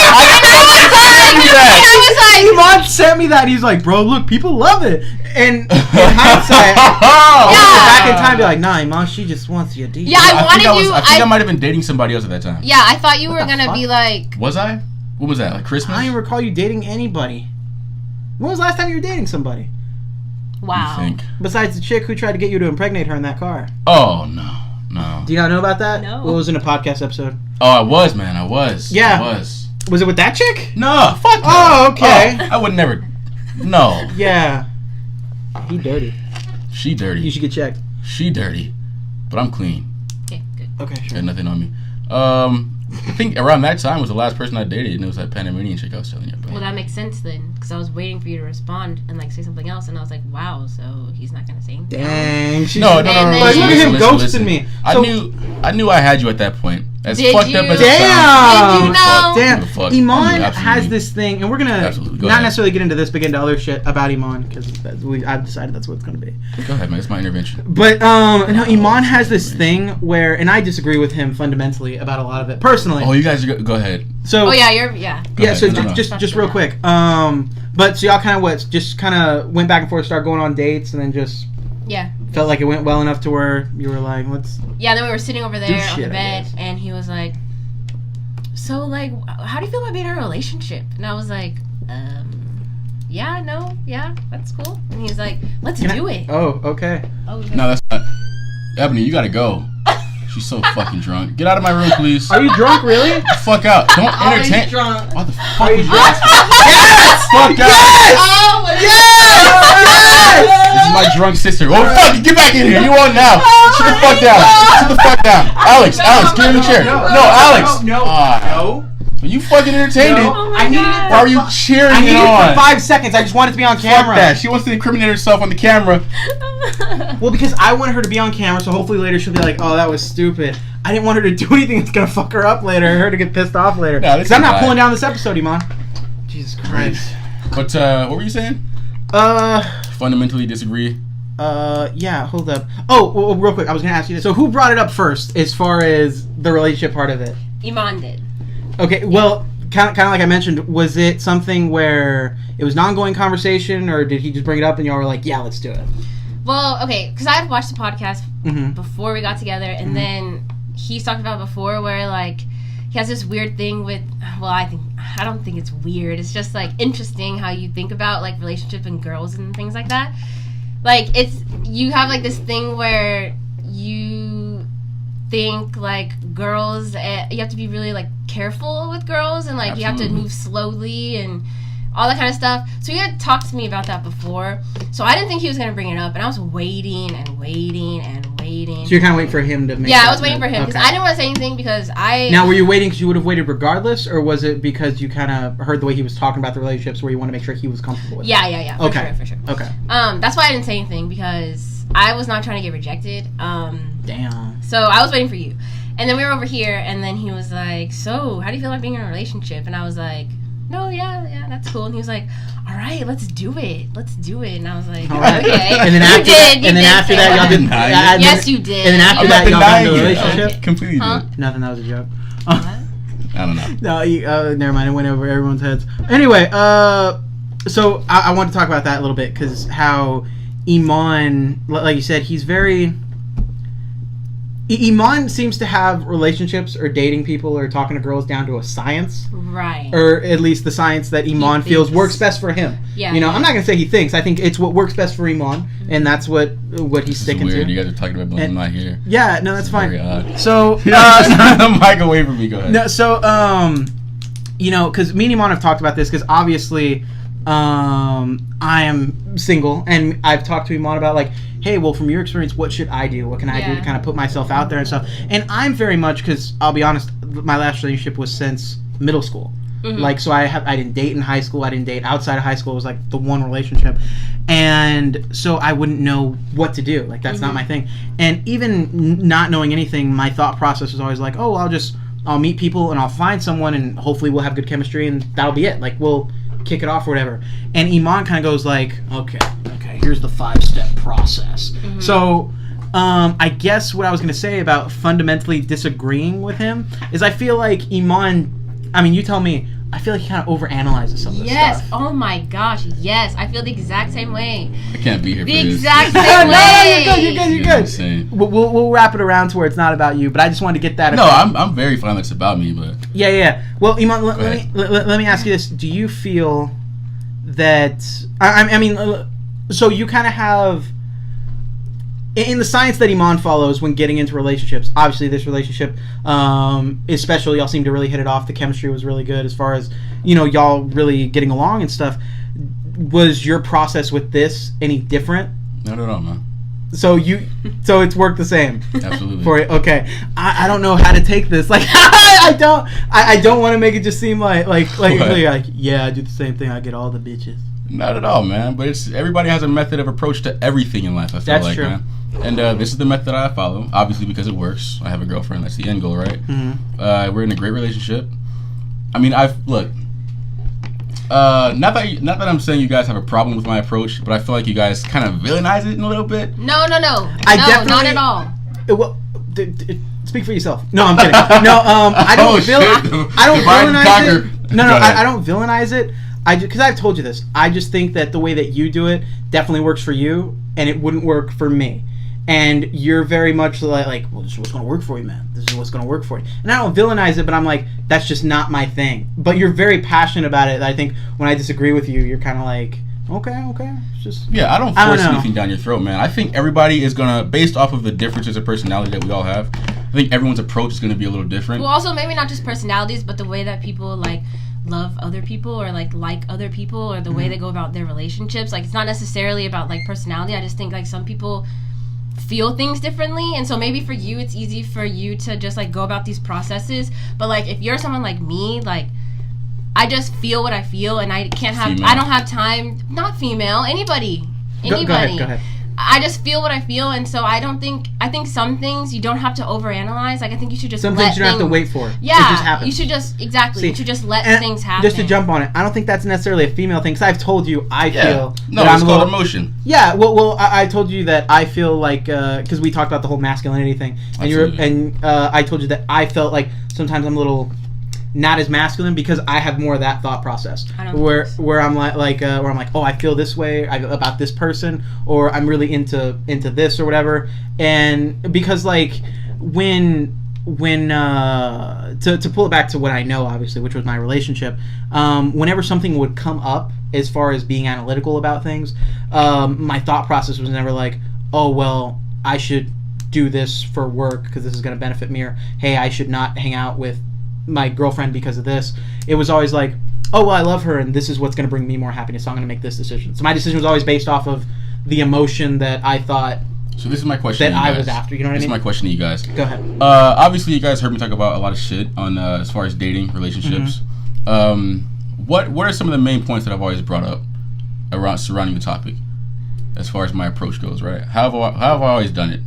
S2: you
S3: I was like,
S1: Eman sent me that. He's like, bro, look, people love it. And in hindsight,
S3: Yeah.
S1: back in time, be like, nah, Eman, she just wants you deep.
S3: Yeah, I
S2: think
S3: wanted you-
S2: I think I
S3: I-
S2: might have been dating somebody else at that time.
S3: "Yeah, I thought you were
S1: What the
S3: gonna be
S1: fuck?
S3: like,
S2: Was I? What was that? Like Christmas?
S1: I don't even recall you dating anybody. When was the last time you were dating somebody?
S3: wow."
S2: You think?
S1: Besides the chick who tried to get you to impregnate her in that car.
S2: Oh no.
S1: Do you not know about that?
S3: No.
S1: Well, it was in a podcast episode.
S2: Oh, I was, man. I was.
S1: Yeah.
S2: I was.
S1: Was it with that chick?
S2: No, fuck no.
S1: Oh, okay.
S2: Oh, I would never. No.
S1: Yeah. He dirty.
S2: She dirty.
S1: You should get checked.
S2: She dirty. But I'm clean.
S3: Okay, good.
S1: Okay, sure.
S2: Got nothing on me. I think around that time was the last person I dated, and it was that Panamanian chick I was telling you about.
S3: Well, that makes sense then, because I was waiting for you to respond and like say something else, and I was like, "Wow, so he's not gonna say anything."
S1: Dang. She
S2: No.
S3: And then-
S1: Like, look at him
S2: listen,
S1: ghosting
S2: listen.
S1: me.
S2: I
S1: So-
S2: knew I had you at that point. As
S3: Did
S2: fucked
S3: you?
S2: up as it
S1: Damn.
S2: sounds.
S3: Did you know?
S1: Damn.
S2: Who the fuck?
S1: Eman
S2: I knew,
S1: has
S2: absolutely.
S1: this thing, and we're gonna
S2: Absolutely. Go
S1: not
S2: ahead.
S1: necessarily get into this, but get into other shit about Eman because I've decided that's what it's gonna be.
S2: Go ahead, man. It's my intervention.
S1: But no, Eman has this thing where, and I disagree with him fundamentally about a lot of it personally.
S2: Oh, you guys go ahead.
S1: So
S3: Oh yeah,
S2: Go
S1: yeah.
S2: ahead.
S1: So
S2: No, no.
S1: just real quick. But so y'all kind of just kind of went back and forth, started going on dates, and then just
S3: yeah.
S1: felt like it went well enough to where you were like, let's.
S3: Yeah, then we were sitting over there on
S1: shit,
S3: the
S1: I
S3: bed,
S1: guess.
S3: and he was like, "So, like, how do you feel about being in a relationship?" And I was like, yeah, no, yeah, that's cool." And he's like, "Let's do it."
S1: Oh, okay.
S3: Oh,
S2: No, that's not. Ebony, you gotta go. She's so fucking drunk. Get out of my room, please.
S1: Are you drunk, really?
S2: Fuck out. Don't entertain.
S1: Are you drunk?
S2: What the fuck
S1: Are you
S2: is
S1: drunk?
S2: yes! Fuck out.
S3: Oh my
S2: This is my drunk sister. Oh, fuck. Get back in here. You on now. Sit the fuck down. Sit the fuck down. Alex, get in the chair. No, Alex.
S1: No.
S2: You fucking entertained it.
S3: Oh my
S1: I needed
S3: God.
S1: it.
S2: Why are you cheering
S1: I
S2: it
S1: needed
S2: on?
S1: it for 5 seconds. I just wanted to be on camera.
S2: Fuck that. She wants to incriminate herself on the camera.
S1: Well, because I wanted her to be on camera, so hopefully later she'll be like, "Oh, that was stupid." I didn't want her to do anything that's gonna fuck her up later, or her to get pissed off later.
S2: No,
S1: Because I'm not pulling down this episode, Eman. Jesus Christ.
S2: But what were you saying? Fundamentally disagree.
S1: Yeah. Hold up. Oh, well, real quick, I was gonna ask you this. So, who brought it up first, as far as the relationship part of it?
S3: Eman did.
S1: Okay. Well, kind of like I mentioned, was it something where it was an ongoing conversation, or did he just bring it up and y'all were like, "Yeah, let's do it"?
S3: Well, okay, because I had watched the podcast
S1: Mm-hmm.
S3: before we got together, and then he's talked about before where like he has this weird thing with. Well, I don't think it's weird. It's just like interesting how you think about like relationship and girls and things like that. Like you have like this thing where you think like girls, you have to be really like careful with girls, and like
S2: Absolutely.
S3: you have to move slowly and all that kind of stuff. So he had talked to me about that before. So I didn't think he was going to bring it up. And I was waiting and waiting and waiting.
S1: So you're kind of waiting for him to make.
S3: Yeah, I was waiting for him. Because
S1: Okay.
S3: I didn't want to say anything because I...
S1: Now, were you waiting because you would have waited regardless? Or was it because you kind of heard the way he was talking about the relationships where you want to make sure he was comfortable with it?
S3: Yeah.
S1: Okay.
S3: For sure.
S1: Okay.
S3: That's why I didn't say anything because I was not trying to get rejected.
S1: Damn.
S3: So I was waiting for you. And then we were over here and then he was like, so how do you feel like being in a relationship? And I was like, no, yeah, that's cool. And he was like, all right, let's do it. And I was like,
S1: All right.
S3: okay.
S1: And then after
S3: You
S1: that, y'all didn't.
S2: Deny it.
S3: Yes, you did.
S1: And then after
S2: I'm
S1: that,
S2: not
S1: y'all got in
S2: denying
S1: a
S2: it.
S1: relationship.
S2: I completely
S3: Huh?
S2: did.
S1: Nothing. That was a joke.
S3: What?
S2: I don't know.
S1: No, never mind. It went over everyone's heads. Anyway, so I want to talk about that a little bit because how Eman, like you said, he's very. Eman seems to have relationships or dating people or talking to girls down to a science.
S3: Right.
S1: Or at least the science that Eman feels works best for him.
S3: Yeah.
S1: You know, I'm not going to say he thinks. I think it's what works best for Eman, and that's what he's sticking
S2: Weird.
S1: to.
S2: You guys are talking about me. I'm not here.
S1: Yeah, no, that's fine.
S2: Very odd.
S1: So,
S2: the mic away from me. Go ahead.
S1: no, so, you know, because me and Eman have talked about this, because obviously, I am single, and I've talked to Eman about, like, hey, well, from your experience, what should I do? What can I do to kind of put myself out there and stuff? And I'm very much, because I'll be honest, my last relationship was since middle school.
S3: Mm-hmm.
S1: Like, so I didn't date in high school. I didn't date outside of high school. It was like the one relationship. And so I wouldn't know what to do. Like, that's not my thing. And even not knowing anything, my thought process was always like, oh, I'll meet people and I'll find someone and hopefully we'll have good chemistry and that'll be it. Like, we'll kick it off or whatever. And Eman kind of goes like, okay, here's the 5-step process.
S3: Mm-hmm.
S1: So I guess what I was going to say about fundamentally disagreeing with him is I feel like Eman, I mean, you tell me, I feel like he kind of overanalyzes some of this stuff.
S3: Oh my gosh, yes. I feel the exact same way.
S2: I can't be here for
S3: The
S2: this.
S3: exact
S1: No,
S3: same way.
S1: you're good.
S2: You know what I'm saying?
S1: We'll wrap it around to where it's not about you, but I just wanted to get that.
S2: No, I'm very fine that it's about me, but
S1: Yeah. Well, Eman,
S2: ahead.
S1: let me ask you this: do you feel that I mean, so you kind of have in the science that Eman follows when getting into relationships? Obviously, this relationship, especially, y'all seem to really hit it off. The chemistry was really good as far as y'all really getting along and stuff. Was your process with this any different?
S2: not at all, man.
S1: So it's worked the same.
S2: Absolutely.
S1: For it, okay. I don't know how to take this. Like I don't want to make it just seem like yeah, I do the same thing. I get all the bitches.
S2: Not at all, man. But it's everybody has a method of approach to everything in life. I feel
S1: That's
S2: like,
S1: true.
S2: man. And this is the method I follow, obviously because it works. I have a girlfriend. That's the end goal, right?
S1: Mm-hmm.
S2: We're in a great relationship. I mean, look. Not that I'm saying you guys have a problem with my approach, but I feel like you guys kind of villainize it in a little bit.
S3: No.
S1: Definitely,
S3: Not at all.
S1: Well, speak for yourself. No, I'm kidding. No, I don't.
S2: Oh, shit.
S1: I don't
S2: Divide and
S1: villainize
S2: conquer.
S1: it. No,
S2: Go ahead.
S1: I don't villainize it. Because I've told you this. I just think that the way that you do it definitely works for you, and it wouldn't work for me. And you're very much like, well, this is what's going to work for you, man. This is what's going to work for you. And I don't villainize it, but I'm like, that's just not my thing. But you're very passionate about it. I think when I disagree with you, you're kind of like, okay. It's just
S2: Yeah, I don't force
S1: know.
S2: anything down your throat, man. I think everybody is gonna, based off of the differences of personality that we all have, think everyone's approach is going to be a little different.
S3: Well, also maybe not just personalities, but the way that people like love other people or like other people or the way they go about their relationships. Like, it's not necessarily about like personality. I just think like some people feel things differently, and so maybe for you it's easy for you to just like go about these processes, but like if you're someone like me, like I just feel what I feel, and I can't have I don't have time. Not female, anybody.
S1: Go ahead.
S3: I just feel what I feel, and so I think some things you don't have to overanalyze. Like, I think you should just
S1: some things you don't have to wait for.
S3: Yeah,
S1: it just happens.
S3: You should just you should just let things happen.
S1: Just to jump on it, I don't think that's necessarily a female thing, because I've told you I feel.
S2: No, it's called emotion.
S1: Yeah, well, I told you that I feel like because we talked about the whole masculinity thing, and I told you that I felt like sometimes I'm a little not as masculine because I have more of that thought process where I'm like oh, I feel this way about this person, or I'm really into this or whatever. And because like when to pull it back to what I know, obviously, which was my relationship, whenever something would come up as far as being analytical about things, my thought process was never like, oh, well, I should do this for work because this is going to benefit me, or hey, I should not hang out with my girlfriend because of this. It was always like, oh, well, I love her and this is what's going to bring me more happiness, so I'm going to make this decision. So my decision was always based off of the emotion that I thought.
S2: So this is my question
S1: that I was after. You know what I mean?
S2: This is my question to you guys.
S1: Go ahead.
S2: Obviously, you guys heard me talk about a lot of shit on as far as dating, relationships. What are some of the main points that I've always brought up around surrounding the topic, as far as my approach goes? Right? How have I always done it?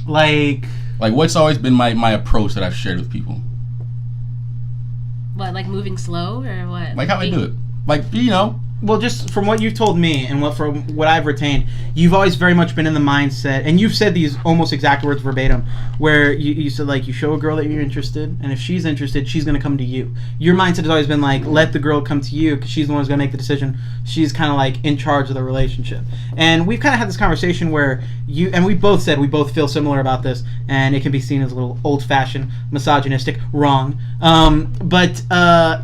S2: Like what's always been my approach that I've shared with people?
S3: What, like moving slow or what?
S2: Like how I do it. Like, you know.
S1: Well, just from what you've told me and from what I've retained, you've always very much been in the mindset, and you've said these almost exact words verbatim, where you said, like, you show a girl that you're interested, and if she's interested, she's going to come to you. Your mindset has always been, like, let the girl come to you, because she's the one who's going to make the decision. She's kind of, like, in charge of the relationship. And we've kind of had this conversation where and we both said we both feel similar about this, and it can be seen as a little old-fashioned, misogynistic, wrong. But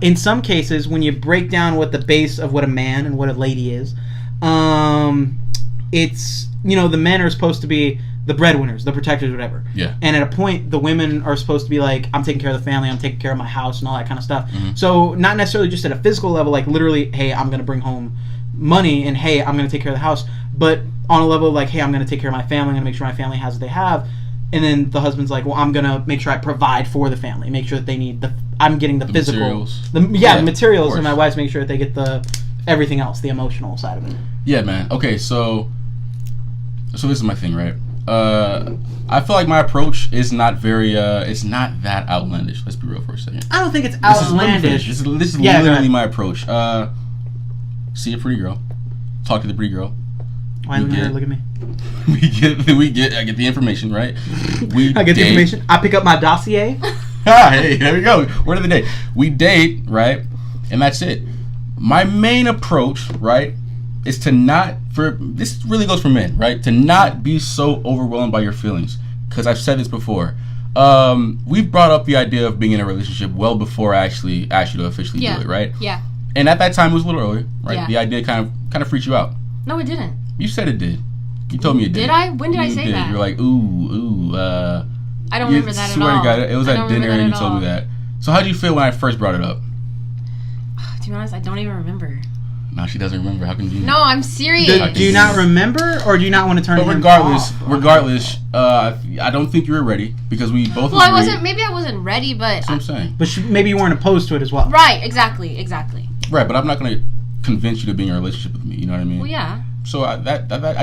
S1: in some cases, when you break down what the base of what a man and what a lady is, it's, you know, the men are supposed to be the breadwinners, the protectors, whatever.
S2: Yeah.
S1: And at a point, the women are supposed to be like, I'm taking care of the family, I'm taking care of my house, and all that kind of stuff. Mm-hmm. So not necessarily just at a physical level, like literally, hey, I'm going to bring home money, and hey, I'm going to take care of the house. But on a level like, hey, I'm going to take care of my family, I'm going to make sure my family has what they have. And then the husband's like, well, I'm going to make sure I provide for the family, make sure that they need I'm getting the physical.
S2: Materials.
S1: The materials, and my wife's making sure that they get everything else, the emotional side of it.
S2: Yeah, man. Okay, so this is my thing, right? I feel like my approach is not very, it's not that outlandish. Let's be real for a second.
S1: I don't think it's outlandish.
S2: This is literally my approach. See a pretty girl, talk to the pretty girl.
S1: Why look at me?
S2: I get the information, right?
S1: I get the information. I pick up my dossier.
S2: Hey, there we go. Word of the day. We date, right? And that's it. My main approach, right, is to this really goes for men, right? To not be so overwhelmed by your feelings. Because I've said this before. We've brought up the idea of being in a relationship well before I actually asked you to officially do it, right?
S3: Yeah.
S2: And at that time, it was a little earlier, right?
S3: Yeah.
S2: The idea kind of freaked you out.
S3: No, it didn't.
S2: You said it did. You told me it did.
S3: Did I? When did I say that?
S2: You're like, ooh.
S3: I don't remember that at all.
S2: Swear to God, it was at dinner and you told me that. So how did you feel when I first brought it up?
S3: To be honest, I don't even remember.
S2: No, she doesn't remember. How can you?
S3: No, I'm serious.
S1: Do you not remember, or do you not want to turn?
S2: But regardless, I don't think you were ready because we both.
S3: Well, I wasn't. Maybe I wasn't ready, but
S2: that's what I'm saying.
S1: But maybe you weren't opposed to it as well.
S3: Right. Exactly.
S2: Right, but I'm not going to convince you to be in a relationship with me. You know what I mean?
S3: Well, yeah.
S2: So I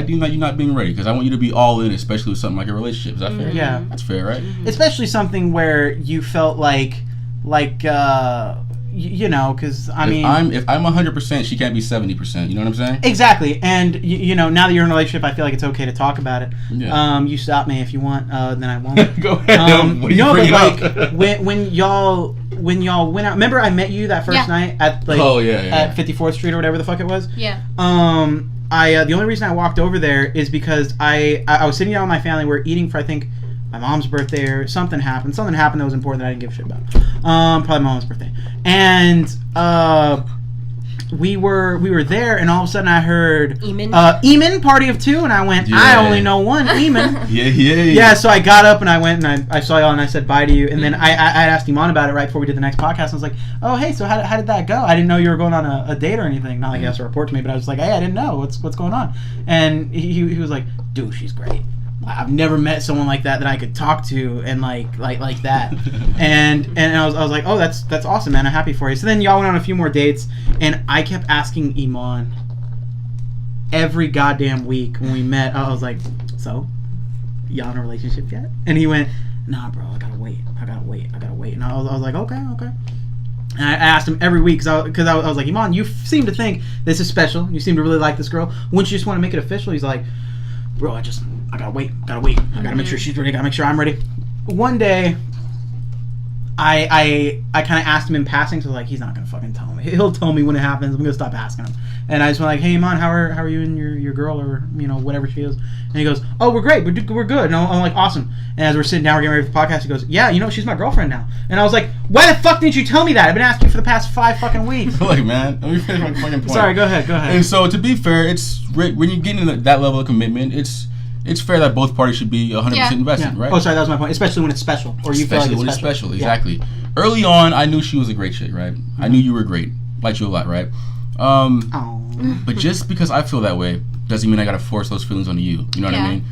S2: deem that you're not being ready because I want you to be all in, especially with something like a relationship. Is that fair?
S1: Yeah,
S2: that's fair, right?
S1: Mm-hmm. Especially something where you felt like you know, because
S2: if I'm 100%, she can't be 70%. You know what I'm saying?
S1: Exactly. And you know, now that you're in a relationship, I feel like it's okay to talk about it.
S2: Yeah.
S1: You stop me if you want, then I won't.
S2: Go ahead.
S1: When y'all went out, remember I met you that first night at at 54th Street or whatever the fuck it was.
S3: Yeah.
S1: The only reason I walked over there is because I was sitting down with my family. We were eating for, I think, my mom's birthday or something happened that was important that I didn't give a shit about. Probably my mom's birthday. And we were there, and all of a sudden I heard
S3: Eman,
S1: party of two, and I went, I only know one, Eman.
S2: Yeah.
S1: So I got up and I went and I saw y'all and I said bye to you, and then I asked Eman about it right before we did the next podcast. I was like, oh hey, so how did that go? I didn't know you were going on a date or anything. Not like he has to report to me, but I was like, hey, I didn't know what's going on, and he was like, dude, she's great. I've never met someone like that I could talk to and like that, and I was like, oh, that's awesome, man. I'm happy for you. So then y'all went on a few more dates, and I kept asking Eman every goddamn week when we met. I was like, so y'all in a relationship yet? And he went, nah, bro, I gotta wait. And I was like, okay. And I asked him every week because I was like, Eman, you seem to think this is special. You seem to really like this girl. Wouldn't you just want to make it official? He's like, bro, I gotta wait. I gotta make sure she's ready. I gotta make sure I'm ready. One day, I kind of asked him in passing, so like, he's not gonna fucking tell me. He'll tell me when it happens. I'm gonna stop asking him. And I just went like, hey, Eman, how are you and your girl, or whatever she is? And he goes, oh, we're great. We're good. And I'm like, awesome. And as we're sitting down, we're getting ready for the podcast, he goes, yeah, she's my girlfriend now. And I was like, why the fuck didn't you tell me that? I've been asking you for the past 5 fucking weeks.
S2: Look, man, let me finish my fucking point.
S1: Sorry, go ahead.
S2: And so, to be fair, it's when you get into that level of commitment, it's fair that both parties should be 100% invested, right?
S1: Oh, sorry, that was my point. Especially when it's special, or you feel like it's
S2: when
S1: special.
S2: Exactly. Early on, I knew she was a great chick, right? Mm-hmm. I knew you were great. Liked you a lot, right? But just because I feel that way doesn't mean I gotta force those feelings onto you. You know what I mean?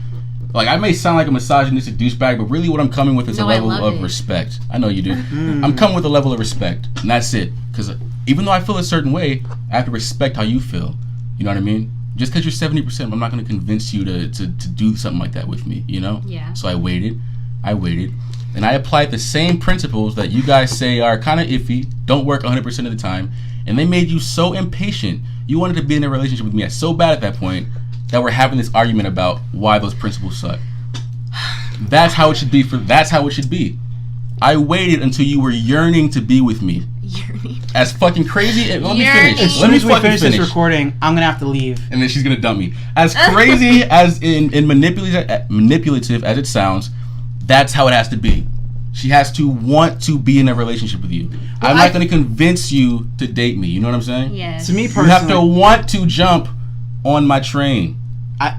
S2: Like, I may sound like a misogynistic douchebag, but really what I'm coming with is a level of respect. I know you do. I'm coming with a level of respect, and that's it. Because even though I feel a certain way, I have to respect how you feel. You know what I mean? Just because you're 70%, I'm not going to convince you to do something like that with me, Yeah. So I waited, and I applied the same principles that you guys say are kind of iffy, don't work 100% of the time, and they made you so impatient. You wanted to be in a relationship with me so bad at that point that we're having this argument about why those principles suck. That's how it should be. That's how it should be. I waited until you were yearning to be with me. Yearning. As fucking crazy. Let me finish.
S1: As soon as we finish this recording, I'm gonna have to leave.
S2: And then she's gonna dump me. As crazy as in manipulative as it sounds, that's how it has to be. She has to want to be in a relationship with you. Well, I'm not gonna convince you to date me. You know what I'm saying?
S3: Yes.
S1: To me personally,
S2: you have to want to jump on my train.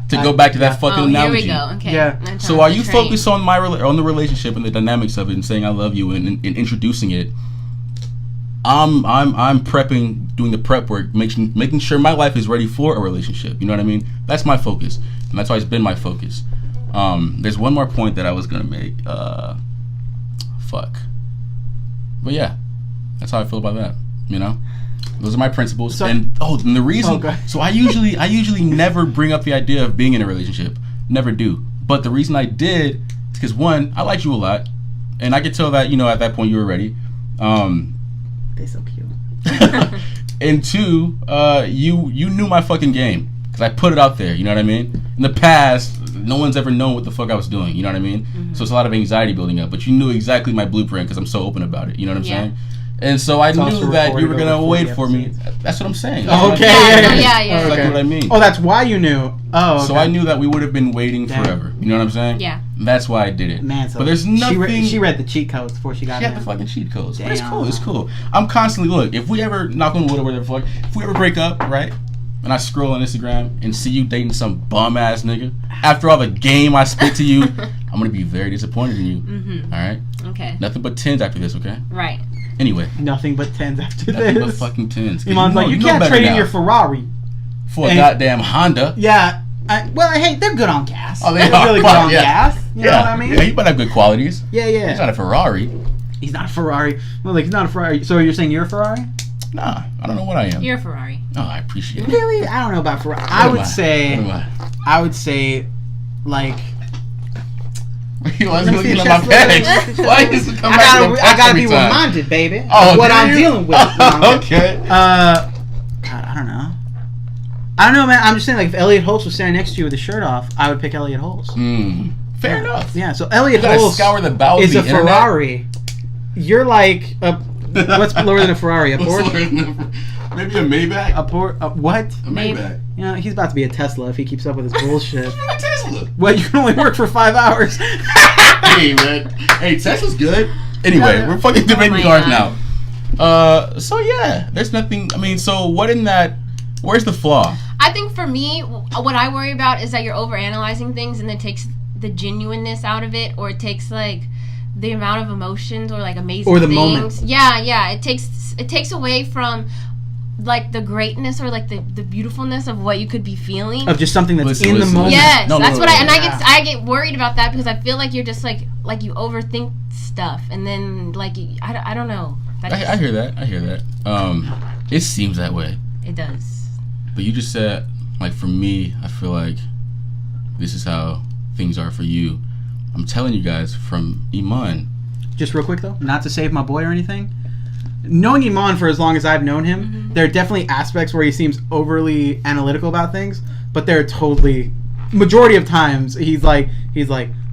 S2: To go back to that fucking analogy.
S3: Here we go. Okay.
S1: Yeah.
S2: So are you focused on on the relationship and the dynamics of it and saying I love you and introducing it? I'm prepping, doing the prep work, making sure my life is ready for a relationship. You know what I mean? That's my focus, and that's always been my focus. There's one more point that I was gonna make. But yeah, that's how I feel about that. Those are my principles. So, and the reason. So I usually never bring up the idea of being in a relationship. Never do. But the reason I did is because, one, I liked you a lot, and I could tell that at that point you were ready.
S1: They're so cute.
S2: And two, you knew my fucking game because I put it out there. You know what I mean? In the past, no one's ever known what the fuck I was doing. You know what I mean? Mm-hmm. So it's a lot of anxiety building up. But you knew exactly my blueprint because I'm so open about it. You know what I'm saying? And so I knew that you were going to wait for me. That's what I'm saying.
S1: Okay.
S3: Yeah.
S2: That's exactly what I mean.
S1: Oh, that's why you knew. Oh, okay.
S2: So I knew that we would have been waiting forever. You know what I'm saying?
S3: Yeah.
S2: And that's why I did it.
S1: Man, so
S2: but there's nothing.
S1: She read the cheat codes before she got
S2: in. She had the fucking cheat codes. But it's cool. I'm constantly, look, if we ever, knock on wood or whatever the fuck, if we ever break up, right? And I scroll on Instagram and see you dating some bum ass nigga, after all the game I spit to you, I'm going to be very disappointed in you. Mm-hmm. All right?
S3: Okay.
S2: Nothing but 10s after this, okay?
S3: Right.
S2: Anyway.
S1: Nothing but 10s after this.
S2: Nothing but fucking 10s.
S1: Iman's like, you can't trade in your Ferrari
S2: for a goddamn Honda.
S1: Yeah. Hey, they're good on gas.
S2: Oh, they're
S1: really good on gas. You know what I mean?
S2: Yeah, you better have good qualities.
S1: Yeah.
S2: He's not a Ferrari.
S1: He's not a Ferrari. Well, he's not a Ferrari. So you're saying you're a Ferrari?
S2: Nah, I don't know what I am.
S3: You're a Ferrari.
S2: Oh, I appreciate it.
S1: Really? I don't know about Ferrari. I would say, like.
S2: Why is it my pants? Why is it coming back to the
S1: I gotta be reminded, baby.
S2: Oh,
S1: of what I'm dealing with.
S2: Okay.
S1: God, I don't know. I don't know, man. I'm just saying, like, if Elliot Holtz was standing next to you with his shirt off, I would pick Elliot Holtz.
S2: Fair enough.
S1: Yeah. So Elliot Holtz is a Ferrari. You're like a. What's lower than a Ferrari? A Porsche?
S2: Maybe a Maybach.
S1: What?
S2: A Maybach.
S1: He's about to be a Tesla if he keeps up with his bullshit.
S2: A Tesla.
S1: Well, you can only work for 5 hours.
S2: Hey, man. Hey, Tesla's good. Anyway, we're fucking debating cars now. So yeah, there's nothing. I mean, so what in that? Where's the flaw?
S3: I think for me, what I worry about is that you're overanalyzing things, and it takes the genuineness out of it, or it takes like the amount of emotions or like amazing
S1: or the
S3: things.
S1: moment.
S3: Yeah. It takes away from like the greatness or like the beautifulness of what you could be feeling.
S1: Of just something that's in the moment.
S3: Yes, that's what
S1: Yeah.
S3: I get worried about that because I feel like you're just like you overthink stuff, and then like I don't know.
S2: I hear that. It seems that way.
S3: It does.
S2: But you just said, like, for me, I feel like this is how things are for you. I'm telling you guys from Eman.
S1: Just real quick though, not to save my boy or anything. Knowing Eman for as long as I've known him, there are definitely aspects where he seems overly analytical about things, but they're totally, majority of times he's like,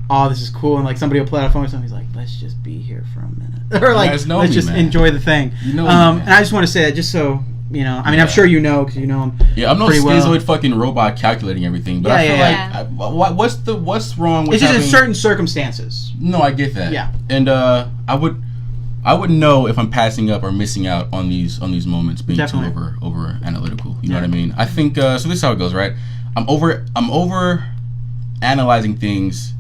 S1: oh, this is cool, and like somebody will play out a phone or something, he's like, let's just be here for a minute, or like, let's just enjoy the thing.
S2: You know
S1: and I just want to say that just so you know. I mean, I'm sure you know because you know him.
S2: Yeah, I'm no schizoid fucking robot calculating everything, but I feel like what's wrong with?
S1: It's just in certain circumstances.
S2: No, I get that.
S1: Yeah,
S2: and I would know if I'm passing up or missing out on these moments being too over analytical. You know what I mean? I think so. This is how it goes, right? I'm over analyzing things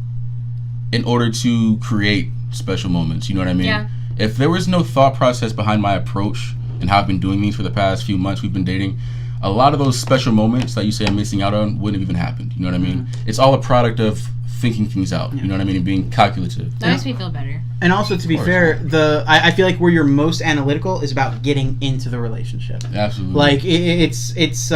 S2: in order to create special moments. You know what I mean?
S3: Yeah.
S2: If there was no thought process behind my approach and how I've been doing these for the past few months we've been dating, a lot of those special moments that you say I'm missing out on wouldn't have even happened. You know what I mean? It's all a product of thinking things out. You know what I mean? And being calculative.
S3: That makes me feel better.
S1: And also, to be fair, I feel like where you're most analytical is about getting into the relationship.
S2: Absolutely.
S1: Like it's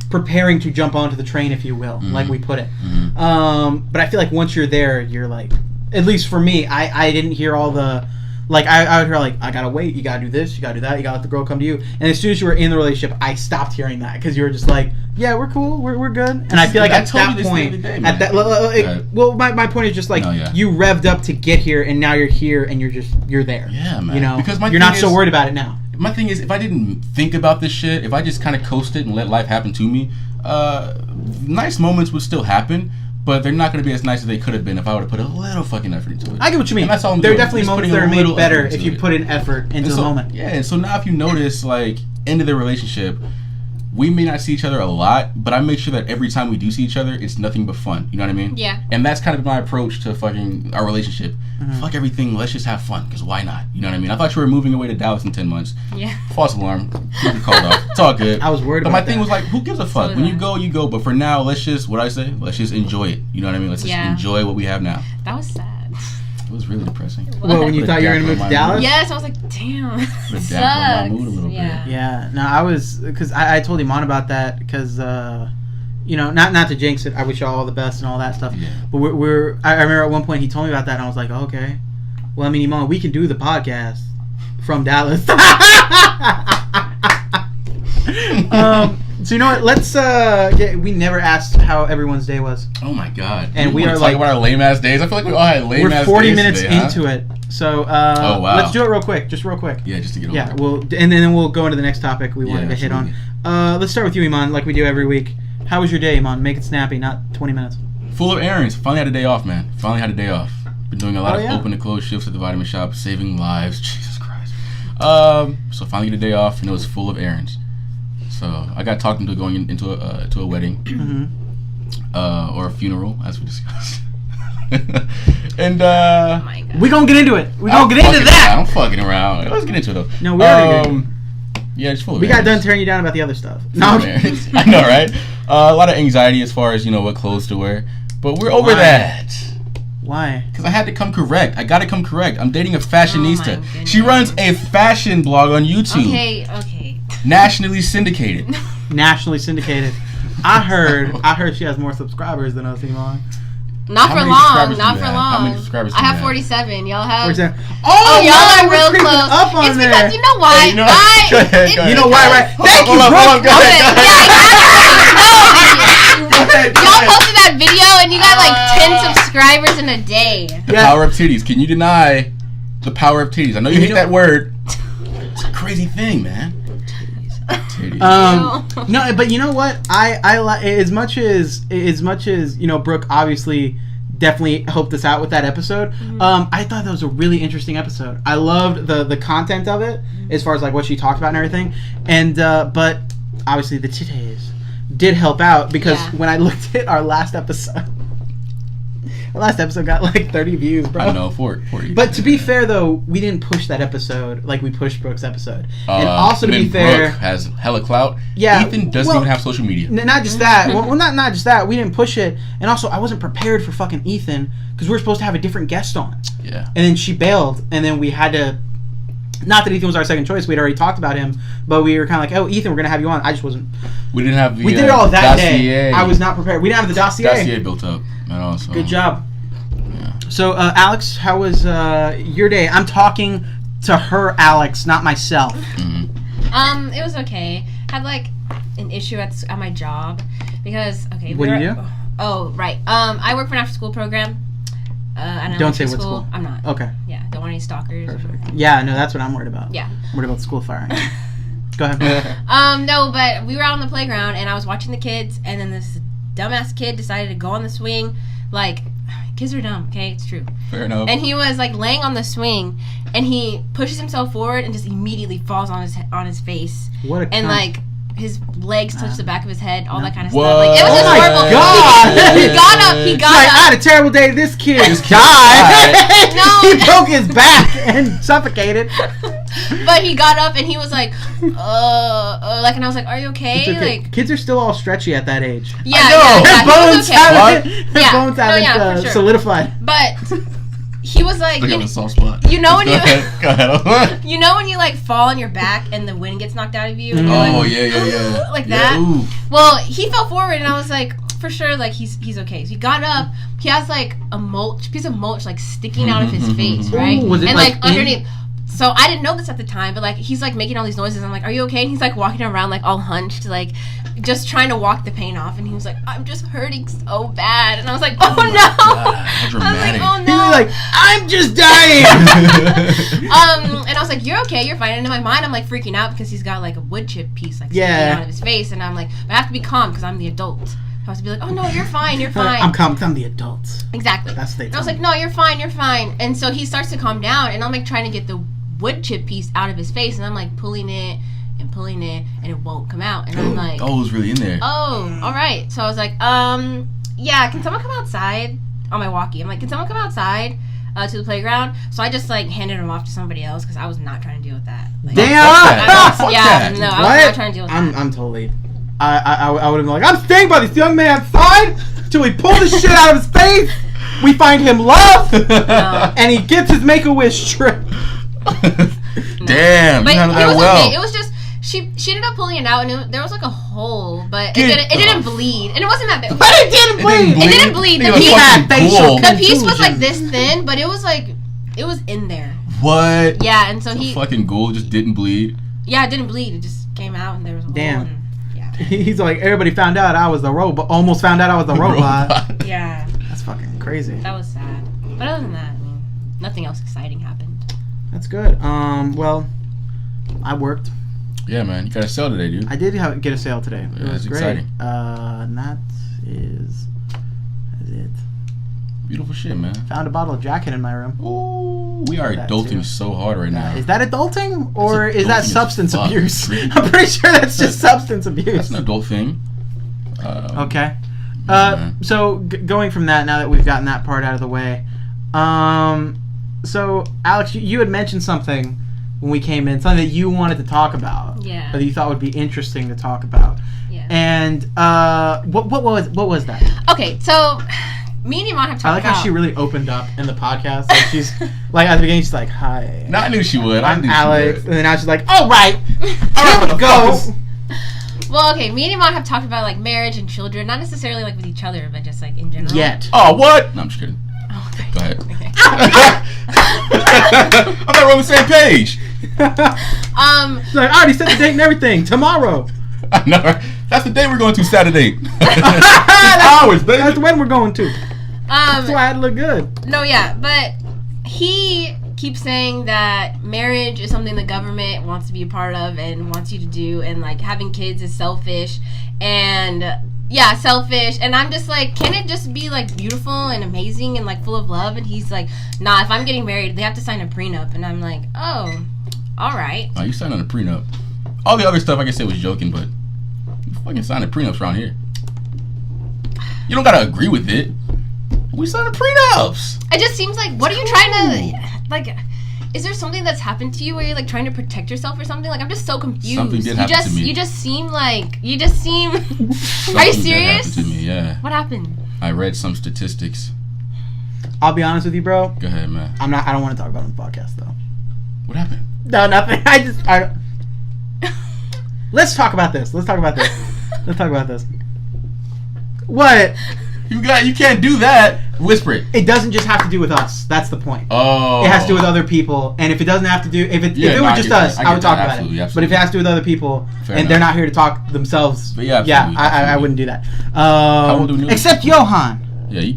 S1: preparing to jump onto the train, if you will, like we put it. But I feel like once you're there, you're like, at least for me, I didn't hear all the. Like, I would hear, like, I gotta wait, you gotta do this, you gotta do that, you gotta let the girl come to you. And as soon as you were in the relationship, I stopped hearing that, because you were just like, yeah, we're cool, we're good. And I feel like at that point, my point is just like, you revved up to get here, and now you're here, and you're there.
S2: Yeah, man.
S1: You know,
S2: because
S1: you're not so worried about it now.
S2: My thing is, if I didn't think about this shit, if I just kind of coasted and let life happen to me, nice moments would still happen, but they're not going to be as nice as they could have been if I would have put a little fucking effort into it.
S1: I get what you mean.
S2: And that's all I'm
S1: there are
S2: doing.
S1: definitely moments that are made better if you put in effort into the moment.
S2: Yeah, and so now if you notice, like, into the relationship, we may not see each other a lot, but I make sure that every time we do see each other, it's nothing but fun. You know what I mean?
S3: Yeah.
S2: And that's kind of my approach to fucking our relationship. Fuck everything, let's just have fun, because why not? You know what I mean? I thought you were moving away to Dallas in 10 months.
S3: Yeah.
S2: False alarm. You called off. It's all good.
S1: I was worried about that.
S2: But my thing was like, who gives a fuck? So when you go. But for now, let's just, let's just enjoy it. You know what I mean? Let's just enjoy what we have now.
S3: That was sad.
S2: It was really depressing.
S1: Well, when you thought you were going to move to Dallas?
S3: Yes, I was like, damn.
S2: It sucks. My mood a little bit.
S1: Yeah. No, I was, because I told Eman about that, because, you know, not to jinx it, I wish you all the best and all that stuff. Yeah. But I remember at one point he told me about that, and I was like, oh, okay. Well, I mean, Eman, we can do the podcast from Dallas. So you know what? Let's we never asked how everyone's day was.
S2: Oh my god!
S1: And we are
S2: like about our lame ass days. I feel like we all had lame ass days.
S1: We're 40 minutes into it, so
S2: oh wow!
S1: Let's do it real quick, just real quick.
S2: Yeah, just to get over.
S1: Yeah, and then we'll go into the next topic we wanted to hit on. Let's start with you, Eman, like we do every week. How was your day, Eman? Make it snappy, not 20 minutes.
S2: Full of errands. Finally had a day off, man. Finally had a day off. Been doing a lot of open to close shifts at the vitamin shop, saving lives. Jesus Christ. So finally get a day off, and it was full of errands. So I got talked into going into a wedding, or a funeral, as we discussed. And
S1: we gonna get into it. We gonna get into that.
S2: I'm fucking around. Let's get into it though.
S1: No, we already
S2: yeah, it's full of
S1: we got done tearing you down about the other stuff.
S2: No, I know, right? A lot of anxiety as far as what clothes to wear, but we're over that.
S1: Why?
S2: Because I had to come correct. I gotta come correct. I'm dating a fashionista. She runs a fashion blog on YouTube.
S3: Okay.
S2: Nationally syndicated.
S1: Nationally syndicated. I heard she has more subscribers than us, Eman.
S3: Not for long.
S2: How many subscribers do you
S3: I have 47. Y'all have.
S1: Oh,
S3: y'all are real close.
S1: Up on
S3: it's
S1: there.
S3: because you know why.
S2: Go ahead.
S1: You know why, right? Thank you,
S2: bro. Go
S3: ahead. Y'all posted that video and you got like 10 subscribers in a day.
S2: The power of titties. Can you deny the power of titties? I know you hate that word. It's a crazy thing, man. Titties.
S1: No, but you know what? I as much as Brooke obviously definitely helped us out with that episode. I thought that was a really interesting episode. I loved the content of it, as far as like what she talked about and everything. And but obviously the titties did help out, because when I looked at our last episode, got like 30 views, bro.
S2: I know, 40.
S1: But to be fair, though, we didn't push that episode like we pushed Brooke's episode. And also, to be fair,
S2: Brooke has hella clout.
S1: Yeah,
S2: Ethan doesn't even have social media.
S1: Not just that. Well, not just that. We didn't push it. And also, I wasn't prepared for fucking Ethan, because we were supposed to have a different guest on.
S2: Yeah.
S1: And then she bailed, and then we had to... Not that Ethan was our second choice. We'd already talked about him, but we were kind of like, oh, Ethan, we're going to have you on. I just wasn't...
S2: We didn't have the
S1: We did it all that
S2: dossier.
S1: day. I was not prepared. We didn't have the dossier
S2: Built up at all. So.
S1: Good job. Yeah. So, Alex, how was your day? I'm talking to her, Alex, not myself.
S3: Mm-hmm. It was okay. Had like an issue at my job because
S1: What do you do?
S3: Oh, right. I work for an after-school program.
S1: Don't say what school.
S3: I'm not.
S1: Okay.
S3: Yeah. Don't want any stalkers.
S1: Perfect. Yeah, no, that's what I'm worried about.
S3: Yeah.
S1: I'm worried about the school firing. Go ahead.
S3: No, but we were out on the playground and I was watching the kids, and then this dumbass kid decided to go on the swing. Like, kids are dumb, okay? It's true.
S2: Fair enough.
S3: And he was like laying on the swing, and he pushes himself forward and just immediately falls on his face.
S1: What a
S3: and
S1: cunt.
S3: like his legs touch the back of his head, all that kind of
S2: Whoa.
S3: stuff. Like, it was just
S1: Oh my
S3: horrible.
S1: God.
S3: He got up. He
S1: She's
S3: got
S1: like,
S3: up.
S1: I had a terrible day. This kid died.
S3: No.
S1: He broke his back and suffocated.
S3: But he got up and he was like, like, and I was like, are you okay?
S1: It's okay.
S3: Like,
S1: Kids are still all stretchy at that age.
S3: yeah,
S1: Their bones
S3: he was okay.
S1: haven't,
S3: Yeah.
S1: bones
S3: No,
S1: haven't
S3: yeah, for sure.
S1: solidified.
S3: But he was like,
S2: Look at the soft spot.
S3: you know when you
S2: Go ahead.
S3: you know when you like fall on your back and the wind gets knocked out of you and you're
S2: Oh
S3: like,
S2: yeah.
S3: like
S2: Yeah,
S3: that.
S2: ooh.
S3: Well, he fell forward and I was like, for sure, like he's okay. So he got up. He has like a piece of mulch like sticking out of his face, right?
S1: Ooh, was it
S3: and
S1: like
S3: underneath. So I didn't know this at the time, but like he's like making all these noises. I'm like, are you okay? And he's like walking around like all hunched, like just trying to walk the pain off. And he was like, I'm just hurting so bad. And I was like, oh no.
S2: God, how
S3: I was
S2: dramatic.
S3: like, oh
S1: He
S3: no.
S1: was like, I'm just dying.
S3: And I was like, you're okay, you're fine. And in my mind, I'm like freaking out because he's got like a wood chip piece like sticking out of his face. And I'm like, I have to be calm because I'm the adult. I was to be like, oh no, you're fine, you're fine.
S1: I'm calm. I'm the adult.
S3: Exactly.
S1: That's what they
S3: And I was
S1: tell
S3: like, no, you're fine, you're fine. And so he starts to calm down, and I'm like trying to get the wood chip piece out of his face, and I'm like pulling it, and it won't come out. And I'm like,
S2: Oh, it was really in there.
S3: oh, all right. So I was like, yeah, can someone come outside on my walkie? I'm like, can someone come outside to the playground? So I just like handed him off to somebody else because I was not trying to deal with that. Like,
S1: Damn!
S2: Fuck
S3: yeah,
S2: that.
S3: no, I
S1: What?
S3: was not trying to deal with that.
S1: I'm totally. I would have been like, I'm staying by this young man's side till we pull this shit out of his face. We find him love, and he gets his Make-A-Wish trip.
S2: Damn,
S3: But
S2: you handled
S3: it
S2: that
S3: was
S2: well.
S3: okay. It was just she ended up pulling it out, and there was like a hole, but
S2: Get
S3: it didn't bleed, and it wasn't that bad.
S1: But it didn't bleed.
S3: It didn't bleed.
S2: Nigga,
S3: The
S2: that's
S3: piece-
S2: fucking
S1: facial
S2: cool.
S3: The piece was like
S1: contusion.
S3: this thin, but it was like it was in there.
S2: What?
S3: Yeah, and so
S2: The
S3: he
S2: fucking ghoul just didn't bleed.
S3: it didn't bleed. It just came out, and there was a hole.
S1: Damn.
S3: And, yeah.
S1: He's like, everybody found out I was the robot. Almost found out I was the robot.
S3: Yeah,
S1: That's fucking crazy.
S3: that was sad. But other than that, I mean, nothing else exciting happened.
S1: That's good. Well, I worked.
S2: Yeah, man, you got a sale today, dude.
S1: I did get a sale today. It
S2: Yeah,
S1: was
S2: that's
S1: great.
S2: exciting.
S1: And that's it.
S2: Beautiful shit, man.
S1: Found a bottle of Jack in my room.
S2: Ooh, we are
S1: That
S2: adulting
S1: too.
S2: so hard right now.
S1: Is that adulting or
S2: That's
S1: is that
S2: adulting as
S1: substance
S2: fuck.
S1: abuse? I'm pretty sure that's just substance abuse.
S2: That's an adult thing.
S1: Okay.
S2: man.
S1: So going from that, now that we've gotten that part out of the way, so Alex, you had mentioned something when we came in, something that you wanted to talk about,
S3: Yeah.
S1: that you thought would be interesting to talk about,
S3: Yeah.
S1: and what was that?
S3: Okay, so me and Eman have talked
S1: I like
S3: about.
S1: how she really opened up in the podcast. Like she's like at the beginning, she's like, "Hi,
S2: No, I knew she would. I
S1: I'm
S2: knew
S1: Alex,"
S2: she
S1: and then now she's like, "All right, here we go."
S3: Well, okay, me and Eman have talked about like marriage and children, not necessarily like with each other, but just like in general.
S1: Yet.
S2: Oh, what? No, I'm just kidding.
S3: Oh, okay.
S2: Go ahead.
S3: Okay.
S2: I'm not on the same page.
S1: She's like, I already set the date and everything. Tomorrow.
S2: I know. Right? That's the day we're going to Saturday.
S1: That's
S2: hours, baby.
S1: That's when we're going to. That's why I look good.
S3: No, yeah, but he keeps saying that marriage is something the government wants to be a part of and wants you to do, and like having kids is selfish, and yeah, selfish. And I'm just like, can it just be like beautiful and amazing and like full of love? And he's like, nah, if I'm getting married, they have to sign a prenup. And I'm like, oh, all right.
S2: Oh, you signed on a prenup. All the other stuff I can say was joking, but you fucking signing prenups around here. You don't gotta agree with it. We signed prenups.
S3: It just seems like, what are you trying to, like, is there something that's happened to you where you're like trying to protect yourself or something? Like, I'm just so confused.
S2: Something did happen to me.
S3: You just seem. Are you serious?
S2: Did happen to me, yeah.
S3: What happened?
S2: I read some statistics.
S1: I'll be honest with you, bro.
S2: Go ahead, man.
S1: I don't want to talk about it on the podcast, though.
S2: What happened?
S1: No, nothing. Let's talk about this. Let's talk about this. What?
S2: You can't do that. Whisper it.
S1: It doesn't just have to do with us. That's the point.
S2: Oh.
S1: It has to do with other people. And if it doesn't have to do, if it were just us, I would talk about it. Absolutely. But if it has to do with other people, they're not here to talk themselves,
S2: but absolutely.
S1: I wouldn't do that.
S2: How old do we
S1: except Johan.
S2: Yeah,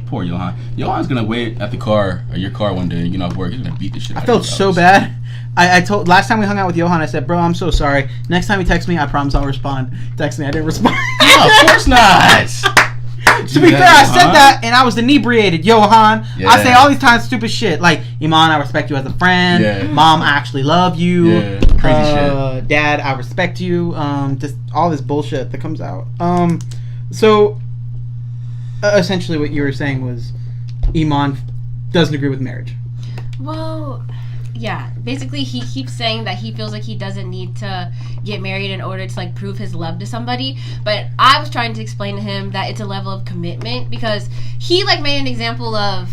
S2: poor Johan. Johan's gonna wait at your car one day and get off work. He's gonna beat the shit out of you.
S1: I felt so bad. I told last time we hung out with Johan, I said, bro, I'm so sorry. Next time he texts me, I promise I'll respond. He texted me, I didn't respond.
S2: No, of course not.
S1: To be fair, I said that and I was inebriated, Johan.
S2: Yeah.
S1: I say all these times stupid shit like, Eman, I respect you as a friend.
S2: Yeah.
S1: Mom, I actually love you.
S2: Yeah. Crazy shit.
S1: Dad, I respect you. Just all this bullshit that comes out. So essentially what you were saying was Eman doesn't agree with marriage.
S3: Well, yeah. Basically, he keeps saying that he feels like he doesn't need to get married in order to like prove his love to somebody. But I was trying to explain to him that it's a level of commitment because he like made an example of,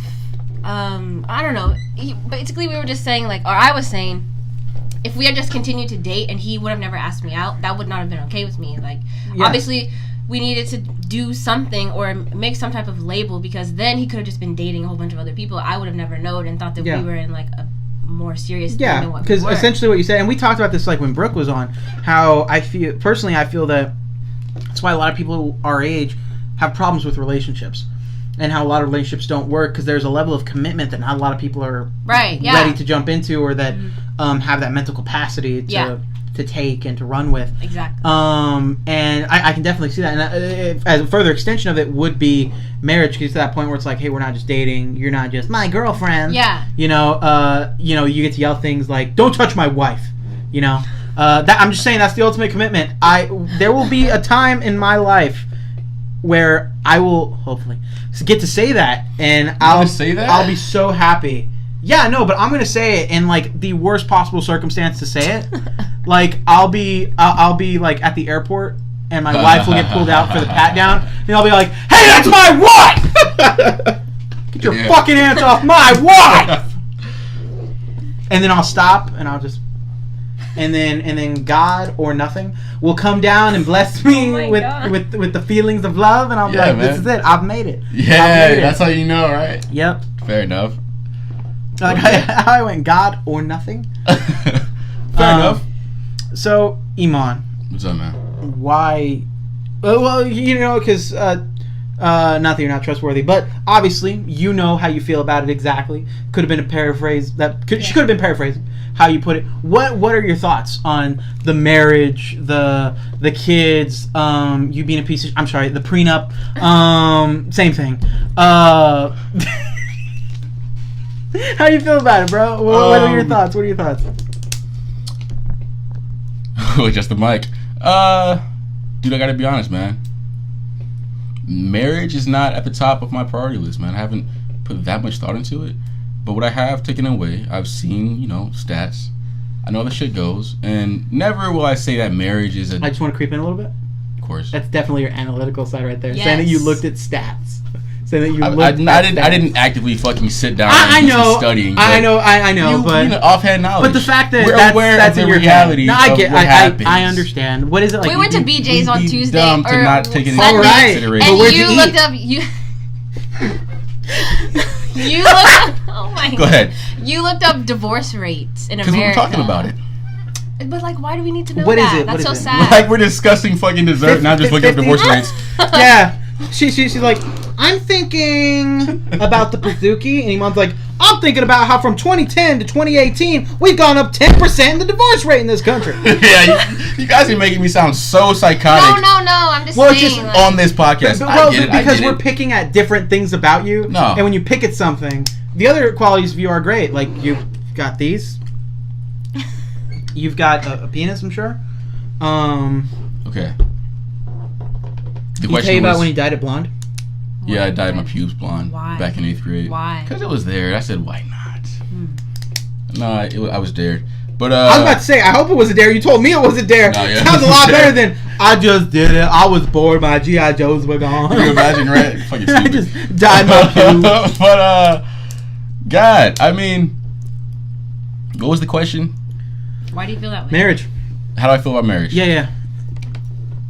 S3: I don't know. Basically, we were just saying like, or I was saying, if we had just continued to date and he would have never asked me out, that would not have been okay with me. Like, obviously, we needed to do something or make some type of label because then he could have just been dating a whole bunch of other people. I would have never known and thought that we were in like a more serious thing than what we were.
S1: Because essentially what you said, and we talked about this like when Brooke was on, how I feel that that's why a lot of people our age have problems with relationships and how a lot of relationships don't work because there's a level of commitment that not a lot of people are ready to jump into or that have that mental capacity to take and to run with.
S3: Exactly.
S1: And I can definitely see that. And as a further extension of it would be marriage, because to that point where it's like, hey, we're not just dating. You're not just my girlfriend.
S3: Yeah.
S1: You get to yell things like, "Don't touch my wife." That I'm just saying that's the ultimate commitment. There will be a time in my life where I will hopefully get to say that, and I'll be so happy. Yeah, no, but I'm gonna say it in like the worst possible circumstance to say it. Like I'll be like at the airport, and my wife will get pulled out for the pat down, and I'll be like, "Hey, that's my wife! Get your fucking hands off my wife!" And then I'll stop, and I'll just, and then God or nothing will come down and bless me with the feelings of love, and I'll be like, "This is it. I've made it."
S2: Yeah, that's how you know, right?
S1: Yep.
S2: Fair enough.
S1: Like how I went God or nothing.
S2: Fair enough.
S1: So Eman,
S2: what's up, man?
S1: Why? Well, because not that you're not trustworthy, but obviously you know how you feel about it exactly. Could have been a paraphrase she could have been paraphrasing how you put it. What are your thoughts on the marriage, the kids, you being a piece of? I'm sorry, the prenup. Same thing. How do you feel about it, bro? What are your thoughts?
S2: Just the mic. Dude, I gotta be honest, man. Marriage is not at the top of my priority list, man. I haven't put that much thought into it. But what I have taken away, I've seen, stats. I know how the shit goes. And never will I say that marriage is
S1: I just want to creep in a little bit.
S2: Of course.
S1: That's definitely your analytical side right there.
S3: Yes.
S1: Saying that you looked at stats.
S2: I didn't actively fucking sit down and do some studying.
S1: I know, but
S2: offhand knowledge.
S1: But the fact that
S2: we're aware
S1: that's
S2: of
S1: in
S2: the
S1: your
S2: reality.
S1: No, I understand. What is it like?
S3: We went to BJ's on Tuesday
S2: dumb to not take it into
S3: Sunday,
S2: consideration.
S3: and you looked up you looked up. Oh my God.
S2: Go ahead.
S3: You looked up divorce rates in America.
S2: Because we were talking about it.
S3: But like, why do we need to know
S1: what
S3: that?
S1: Is it?
S3: That's
S1: what
S3: so
S1: is
S3: sad.
S2: Like we're discussing fucking dessert, not just looking up divorce rates.
S1: Yeah. She's like, I'm thinking about the Pazuki, and Iman's like, I'm thinking about how from 2010 to 2018, we've gone up 10% in the divorce rate in this country.
S2: Yeah, you guys are making me sound so psychotic.
S3: No. I'm just
S1: Well,
S3: saying.
S1: it's just
S3: like,
S2: On this podcast.
S1: Well,
S2: I get it,
S1: because
S2: I
S1: we're
S2: get it.
S1: picking at different things about you.
S2: No.
S1: And when you pick at something, the other qualities of you are great. Like, you've got these. You've got a penis, I'm sure.
S2: Okay. The
S1: He tell you about when he dyed it blonde?
S2: Yeah, I dyed my pubes blonde
S3: Why?
S2: back in 8th grade.
S3: Why?
S2: Because it was there. I said, why not? No, I was dared. But
S1: I was about to say, I hope it was a dare. You told me it was a dare.
S2: No, yeah.
S1: Sounds a lot better than, I just did it. I was bored. My G.I. Joes were gone.
S2: Can you imagine, right? Fucking
S1: I
S2: stupid.
S1: just dyed my pubes.
S2: But, God, I mean, what was the question?
S3: Why do you feel that way?
S1: Marriage.
S2: How do I feel about marriage?
S1: Yeah.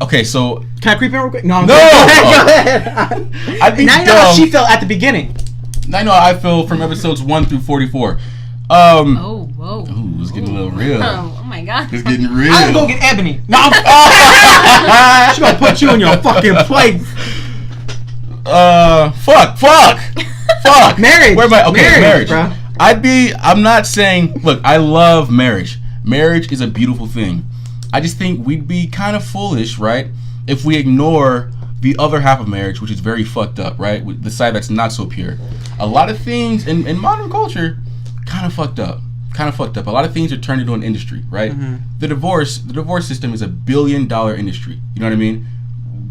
S2: Okay, so
S1: Can I creep in real quick? No, I'm
S2: No!
S1: Go ahead.
S2: I'd be
S1: Now you know how
S2: dumb.
S1: she felt at the beginning.
S2: I know how I feel from episodes 1 through 44.
S3: Oh, whoa.
S2: Ooh, it's getting a little real.
S3: Oh my God.
S2: It's getting real.
S1: I'm gonna go get Ebony. No, I'm she gonna put you in your fucking place.
S2: Fuck.
S1: Marriage.
S2: Where am I? Okay, marriage.
S1: bro.
S2: I'm not saying, look, I love marriage. Marriage is a beautiful thing. I just think we'd be kind of foolish, right, if we ignore the other half of marriage, which is very fucked up, right? The side that's not so pure. A lot of things in modern culture, kind of fucked up. A lot of things are turned into an industry, right?
S1: Mm-hmm.
S2: The divorce system is $1 billion industry. You know what I mean?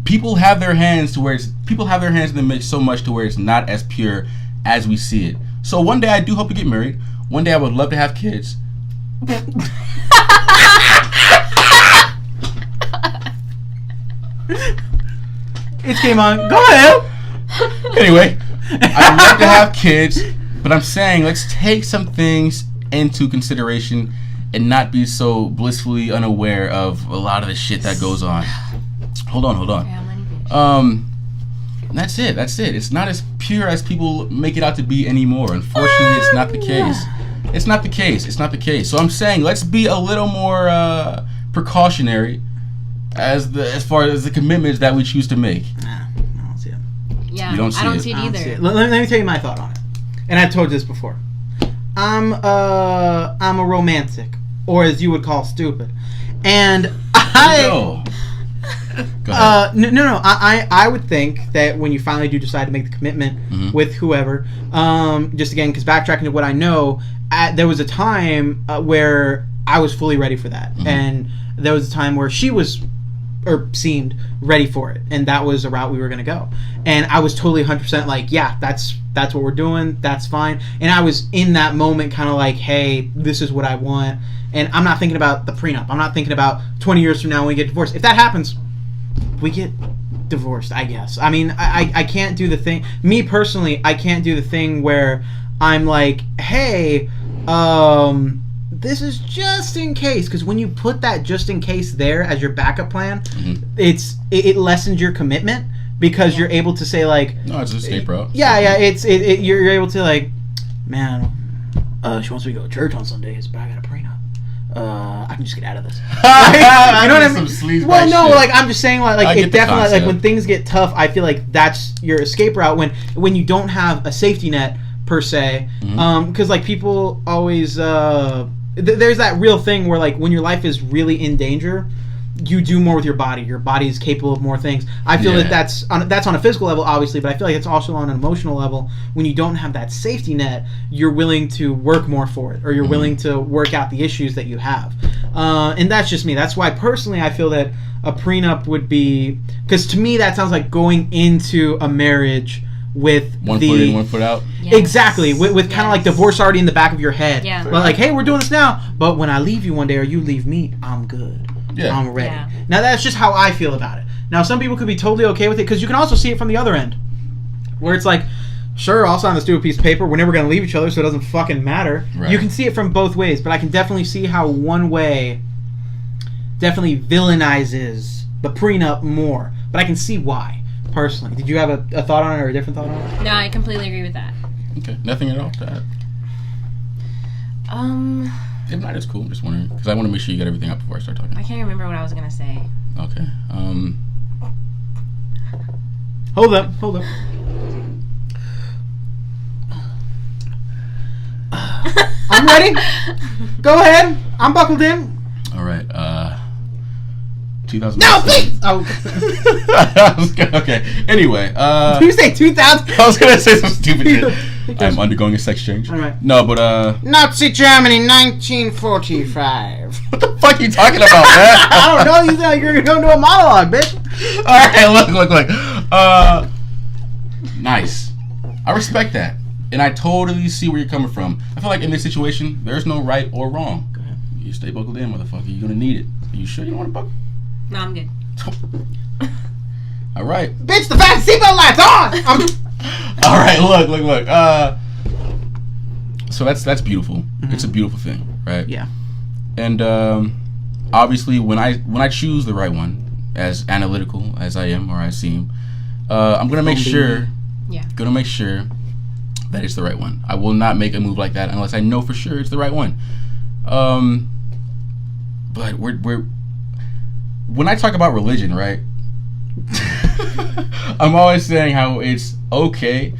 S2: People have their hands in the mix so much to where it's not as pure as we see it. So one day I do hope to get married. One day I would love to have kids.
S1: It came on. Go ahead.
S2: Anyway, I'd love to have kids, but I'm saying let's take some things into consideration and not be so blissfully unaware of a lot of the shit that goes on. Hold on. That's it. It's not as pure as people make it out to be anymore. Unfortunately, it's not the case. It's not the case. So I'm saying let's be a little more precautionary as far as the commitments that we choose to make.
S1: Nah, I don't see it.
S3: Yeah,
S2: You don't see
S3: I don't
S2: it.
S3: see it
S1: I don't
S3: either.
S1: see it. Let me tell you my thought on it. And I've told you this before. I'm a romantic, or as you would call stupid. And
S2: No. Go ahead.
S1: No. I would think that when you finally do decide to make the commitment with whoever, just again, because backtracking to what I know, there was a time where I was fully ready for that, and there was a time where she was, or seemed ready for it, and that was a route we were gonna go, and I was totally 100% like, yeah, that's what we're doing, that's fine, and I was in that moment kind of like, hey, this is what I want, and I'm not thinking about the prenup. I'm not thinking about 20 years from now when we get divorced. If that happens, we get divorced, I guess. I mean, I can't do the thing. Me personally, I can't do the thing where I'm like, hey, this is just in case. Because when you put that just in case there as your backup plan, it lessens your commitment because you're able to say like,
S2: No, it's an escape route.
S1: yeah, you're able to like, man, she wants me to go to church on Sundays, but I got a prenup. I can just get out of this. You know what I mean? Well, no,
S2: shit.
S1: like I'm just saying, like
S2: I get
S1: it
S2: the
S1: definitely, like
S2: concept.
S1: when things get tough, I feel like that's your escape route when you don't have a safety net per se, because like people always there's that real thing where like when your life is really in danger, you do more with your body. Your body is capable of more things. I feel that that's on a physical level, obviously, but I feel like it's also on an emotional level. When you don't have that safety net, you're willing to work more for it, or you're willing to work out the issues that you have. And that's just me. That's why personally I feel that a prenup would be, because to me that sounds like going into a marriage with
S2: One foot in, 1 foot out.
S3: Yes.
S1: Exactly, with kind of like divorce already in the back of your head.
S3: Yeah.
S1: But like, hey, we're doing this now, but when I leave you one day or you leave me, I'm good.
S2: Yeah.
S1: I'm ready.
S3: Yeah.
S1: Now that's just how I feel about it. Now some people could be totally okay with it, because you can also see it from the other end, where it's like, sure, I'll sign this stupid piece of paper. We're never going to leave each other, so it doesn't fucking matter.
S2: Right.
S1: You can see it from both ways, but I can definitely see how one way definitely villainizes the prenup more. But I can see why, personally. Did you have a thought on it or a different thought on it?
S3: No, I completely agree with that.
S2: Okay, nothing at all to add. If not, it's cool. I'm just wondering, because I want to make sure you get everything up before I start talking.
S3: I can't remember what I was gonna say.
S2: Okay.
S1: Hold up. I'm ready. Go ahead. I'm buckled in.
S2: All right. 2000.
S1: No, please. Oh.
S2: Okay. Anyway.
S1: Did you say 2000?
S2: I was gonna say some stupid shit. I'm undergoing a sex change.
S1: All right.
S2: No, but
S1: Nazi Germany, 1945.
S2: what the fuck are you talking about, man?
S1: I don't know. You sound like you're going to do a monologue, bitch.
S2: All right. Look. Nice. I respect that, and I totally see where you're coming from. I feel like in this situation, there's no right or wrong.
S1: Go ahead.
S2: You stay buckled in, motherfucker. You're gonna need it. Are you sure you don't want to buckle?
S3: No, I'm good.
S2: All right.
S1: Bitch, the fast seatbelt lights on.
S2: All right. Look. So that's beautiful. Mm-hmm. It's a beautiful thing, right?
S1: Yeah.
S2: And obviously, when I choose the right one, as analytical as I am or I seem, I'm gonna make sure.
S3: Yeah.
S2: Gonna make sure that it's the right one. I will not make a move like that unless I know for sure it's the right one. But we're when I talk about religion, right? I'm always saying how it's okay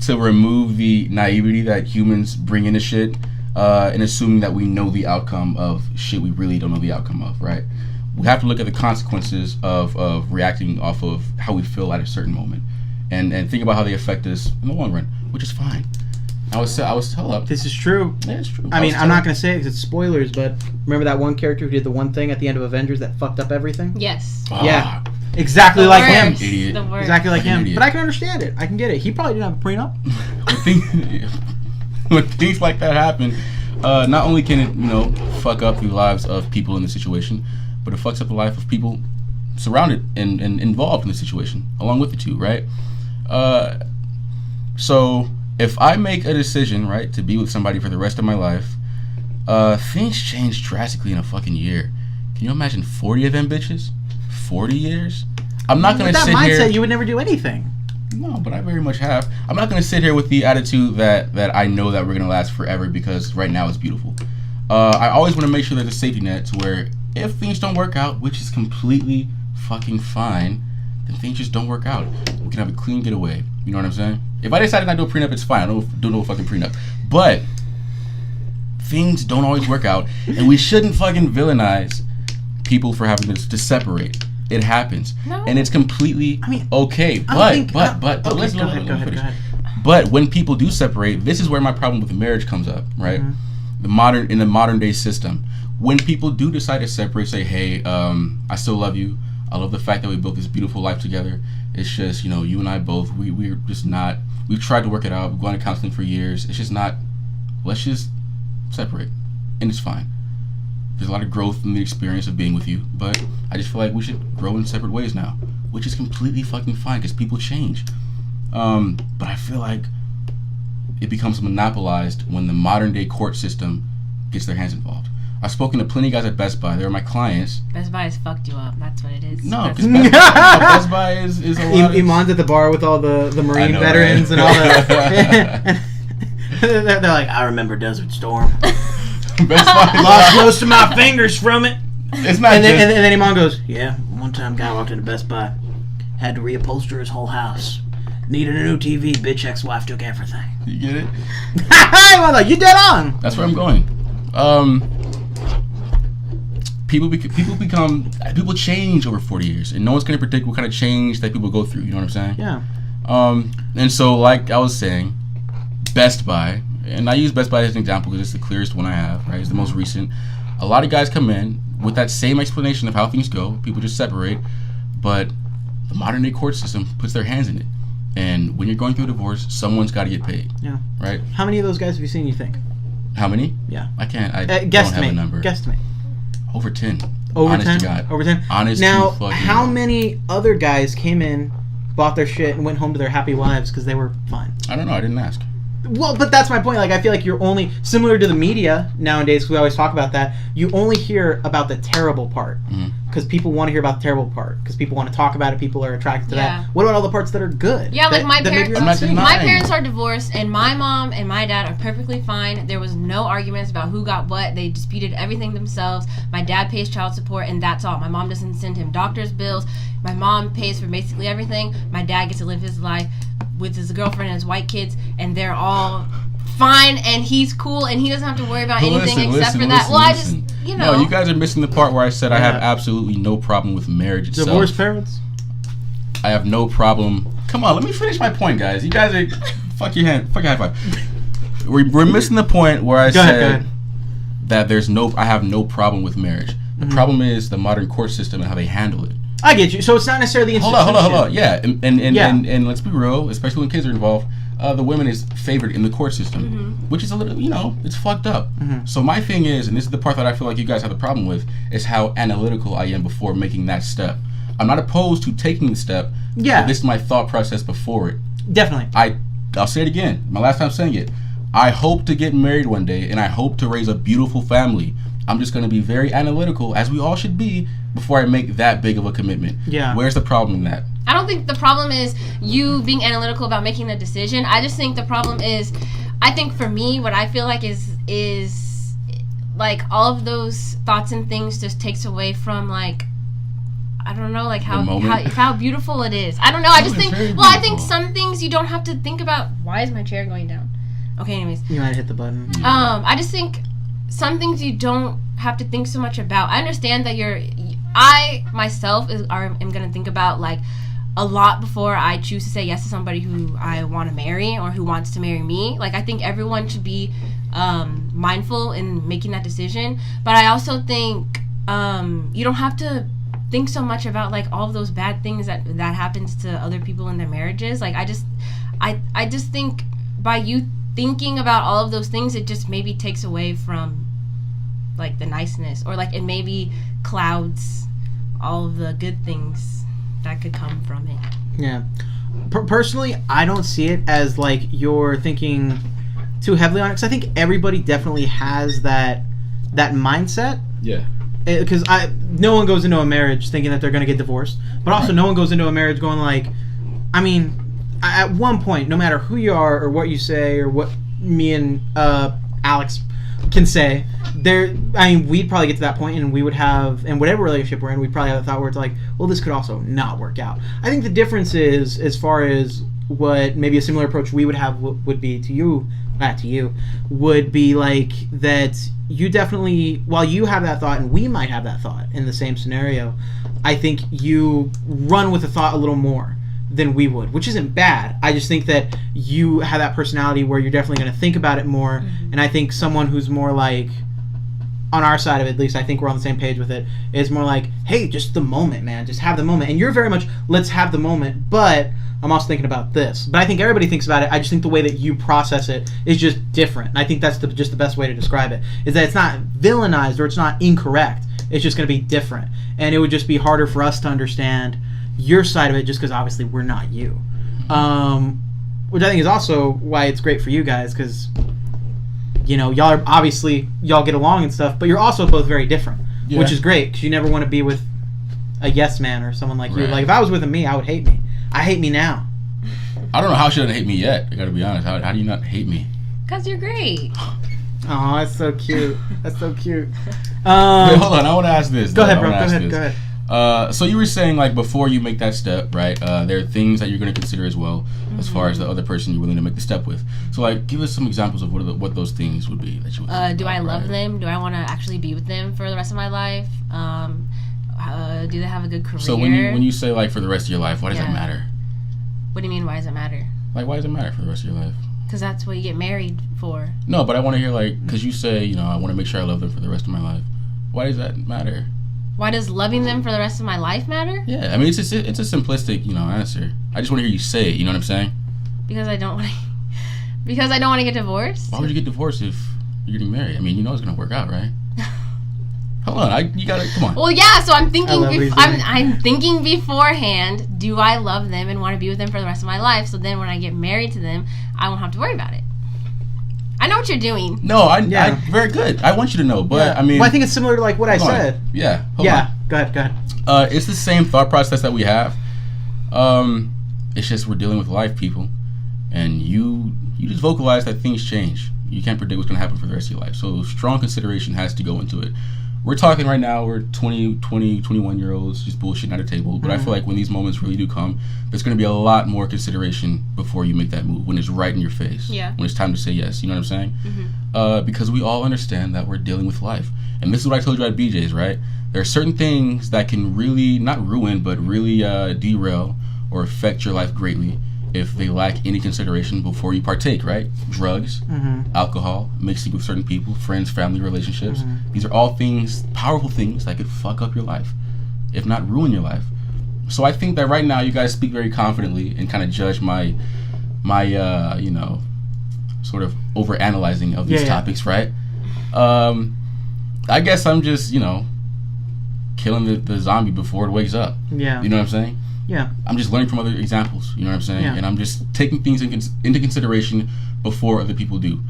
S2: to remove the naivety that humans bring into shit, and assuming that we know the outcome of shit we really don't know the outcome of, right? We have to look at the consequences of reacting off of how we feel at a certain moment, and think about how they affect us in the long run, which is fine. I was told up.
S1: This is true.
S2: Yeah, it's true.
S1: I mean, I'm not going to say it because it's spoilers, but remember that one character who did the one thing at the end of Avengers that fucked up everything?
S3: Yes.
S1: Yeah. Exactly
S3: The
S1: like
S3: worst.
S1: him.
S2: Idiot.
S3: The worst.
S1: Exactly like him.
S2: Idiot.
S1: But I can understand it. I can get it. He probably didn't have a prenup.
S2: When things like that happen, not only can it, fuck up the lives of people in the situation, but it fucks up the life of people surrounded and involved in the situation, along with the two, right? So if I make a decision, right, to be with somebody for the rest of my life, things change drastically in a fucking year. Can you imagine 40 of them bitches? 40 years? I'm not going to sit here...
S1: With that mindset, you would never do anything.
S2: No, but I very much have. I'm not going to sit here with the attitude that I know that we're going to last forever because right now it's beautiful. I always want to make sure there's a safety net to where if things don't work out, which is completely fucking fine, then things just don't work out. We can have a clean getaway. You know what I'm saying? If I decided not to do a prenup, it's fine. I don't do no fucking prenup. But things don't always work out, and we shouldn't fucking villainize people for having to separate. It happens, and it's completely okay. But let's go ahead. But when people do separate, this is where my problem with marriage comes up, right? Mm-hmm. In the modern day system, when people do decide to separate, say, hey, I still love you. I love the fact that we built this beautiful life together. It's just, you and I both, we're just not. We've tried to work it out. We've gone to counseling for years. It's just not. Let's just separate, and it's fine. There's a lot of growth in the experience of being with you, but I just feel like we should grow in separate ways now, which is completely fucking fine because people change. But I feel like it becomes monopolized when the modern day court system gets their hands involved. I've spoken to plenty of guys at Best Buy. They're my clients.
S3: Best Buy has fucked you up. That's what it is.
S2: No, because Best Buy is a lot of...
S1: Iman's at the bar with all the Marine veterans, right? And all that. They're like, I remember Desert Storm.
S2: Best Buy
S1: lost most of my fingers from it.
S2: It's not
S1: and then Iman goes, yeah, one time guy walked into Best Buy, had to reupholster his whole house. Needed a new TV, bitch ex-wife took everything.
S2: You get it?
S1: Iman's like, you dead on.
S2: That's where I'm going. People change over 40 years, and no one's gonna predict what kind of change that people go through. You know what I'm saying?
S1: Yeah.
S2: And so, like I was saying, Best Buy, and I use Best Buy as an example because it's the clearest one I have, right? It's the most recent. A lot of guys come in with that same explanation of how things go. People just separate, but the modern day court system puts their hands in it. And when you're going through a divorce, someone's got to get paid. Yeah. Right?
S1: How many of those guys have you seen, you think?
S2: How many?
S1: Yeah.
S2: I can't. I don't have a number.
S1: Guesstimate.
S2: Over 10.
S1: Over
S2: Honest
S1: 10?
S2: To God.
S1: Over 10?
S2: Honest
S1: now,
S2: to fucking
S1: how
S2: God.
S1: many other guys came in, bought their shit, and went home to their happy wives because they were fine?
S2: I don't know. I didn't ask.
S1: Well, but that's my point. Like, I feel like you're only, similar to the media nowadays, because we always talk about that, you only hear about the terrible part. Because people want to hear about the terrible part. Because people want to talk about it. People are attracted to that. What about all the parts that are good?
S3: Yeah, like my parents. My
S2: parents
S3: are divorced, and my mom and my dad are perfectly fine. There was no arguments about who got what. They disputed everything themselves. My dad pays child support, and that's all. My mom doesn't send him doctor's bills. My mom pays for basically everything. My dad gets to live his life with his girlfriend and his white kids, and they're all fine and he's cool and he doesn't have to worry about anything except for that. Well, I just, you know.
S2: No, you guys are missing the part where I said I have absolutely no problem with marriage itself.
S1: Divorced parents?
S2: I have no problem. Come on, let me finish my point, guys. You guys are fuck your high five. We're missing the point where I said that I have no problem with marriage. The problem is the modern court system and how they handle it.
S1: I get you. So it's not necessarily the institution.
S2: Hold on. Yeah, and let's be real, especially when kids are involved. The women is favored in the court system, which is a little, it's fucked up. So my thing is, and this is the part that I feel like you guys have the problem with, is how analytical I am before making that step. I'm not opposed to taking the step.
S1: Yeah.
S2: But this is my thought process before it.
S1: Definitely.
S2: I'll say it again. My last time saying it. I hope to get married one day, and I hope to raise a beautiful family. I'm just going to be very analytical, as we all should be, before I make that big of a commitment. Yeah. Where's the problem in that?
S3: I don't think the problem is you being analytical about making the decision. I just think the problem is, I think for me, what I feel like is like all of those thoughts and things just takes away from like, I don't know, like how beautiful it is. I don't know. I just think, I think some things you don't have to think about. Why is my chair going down? Okay, anyways.
S1: You might hit the button.
S3: I just think some things you don't have to think so much about. I understand that I myself am going to think about like a lot before I choose to say yes to somebody who I want to marry or who wants to marry me. Like, I think everyone should be mindful in making that decision. But I also think you don't have to think so much about like all of those bad things that happens to other people in their marriages. Like, I just think by you thinking about all of those things, it just maybe takes away from like the niceness, or like it maybe clouds all of the good things that could come from it.
S1: Yeah. Personally, I don't see it as like you're thinking too heavily on it, because I think everybody definitely has that mindset.
S2: Yeah.
S1: Because no one goes into a marriage thinking that they're going to get divorced, but also no one goes into a marriage going like, I mean, at one point, no matter who you are or what you say or what me and Alex can say, we'd probably get to that point and we would have, in whatever relationship we're in, we'd probably have a thought where it's like, well, this could also not work out. I think the difference is, as far as what maybe a similar approach we would have would be to you, would be like that you definitely, while you have that thought and we might have that thought in the same scenario, I think you run with the thought a little more than we would, which isn't bad. I just think that you have that personality where you're definitely going to think about it more, and I think someone who's more like, on our side of it, at least I think we're on the same page with it, is more like, hey, just the moment, man, just have the moment. And you're very much, let's have the moment, but I'm also thinking about this. But I think everybody thinks about it. I just think the way that you process it is just different. And I think that's just the best way to describe it, is that it's not villainized or it's not incorrect. It's just going to be different. And it would just be harder for us to understand your side of it, just because obviously we're not you. Which I think is also why it's great for you guys, because y'all get along and stuff, but you're also both very different, which is great, because you never want to be with a yes man or someone like you. Like, if I was with me, I would hate me. I hate me now.
S2: I don't know how she doesn't hate me yet. I gotta be honest. How do you not hate me?
S3: Because you're great.
S1: Oh, that's so cute. That's so cute.
S2: Wait, hold on. I want to ask this.
S1: Go ahead, bro. Go ahead.
S2: So you were saying, like, before you make that step, right, there are things that you're going to consider as well, as far as the other person you're willing to make the step with. So, like, give us some examples of what those things would be that you would
S3: do I love them? Do I want to actually be with them for the rest of my life? Do they have a good career?
S2: So when you say, like, for the rest of your life, why does that matter?
S3: What do you mean, why does it matter?
S2: Like, why does it matter for the rest of your life?
S3: Because that's what you get married for.
S2: No, but I want to hear, like, because you say, I want to make sure I love them for the rest of my life. Why does that matter?
S3: Why does loving them for the rest of my life matter?
S2: Yeah, I mean, it's a simplistic, answer. I just want to hear you say it, you know what I'm saying?
S3: Because I don't want to get divorced.
S2: Why would you get divorced if you're getting married? I mean, it's going to work out, right? Hold on, you got to, come on.
S3: Well, yeah, so I'm thinking, I'm thinking beforehand, do I love them and want to be with them for the rest of my life? So then when I get married to them, I won't have to worry about it. I know what you're doing.
S2: No, I very good. I want you to know, but I mean...
S1: Well, I think it's similar to like what I said.
S2: Yeah, hold on.
S1: Go ahead.
S2: It's the same thought process that we have. It's just we're dealing with life, people. And you just vocalize that things change. You can't predict what's going to happen for the rest of your life. So strong consideration has to go into it. we're talking right now, we're 20, 21-year-olds just bullshitting at a table. But I feel like when these moments really do come, there's going to be a lot more consideration before you make that move, when it's right in your face.
S3: Yeah.
S2: When it's time to say yes. You know what I'm saying? Because we all understand that we're dealing with life. And this is what I told you at BJ's, right? There are certain things that can really, not ruin, but really derail or affect your life greatly if they lack any consideration before you partake, right? Drugs, alcohol, mixing with certain people, friends, family, relationships. These are all things, powerful things that could fuck up your life, if not ruin your life. So I think that right now you guys speak very confidently and kind of judge my you know, sort of over-analyzing of these topics, right? I guess I'm just, you know, killing the zombie before it wakes up. Yeah. You know what I'm saying?
S1: Yeah.
S2: I'm just learning from other examples, you know what I'm saying? Yeah. And I'm just taking things into consideration before other people do.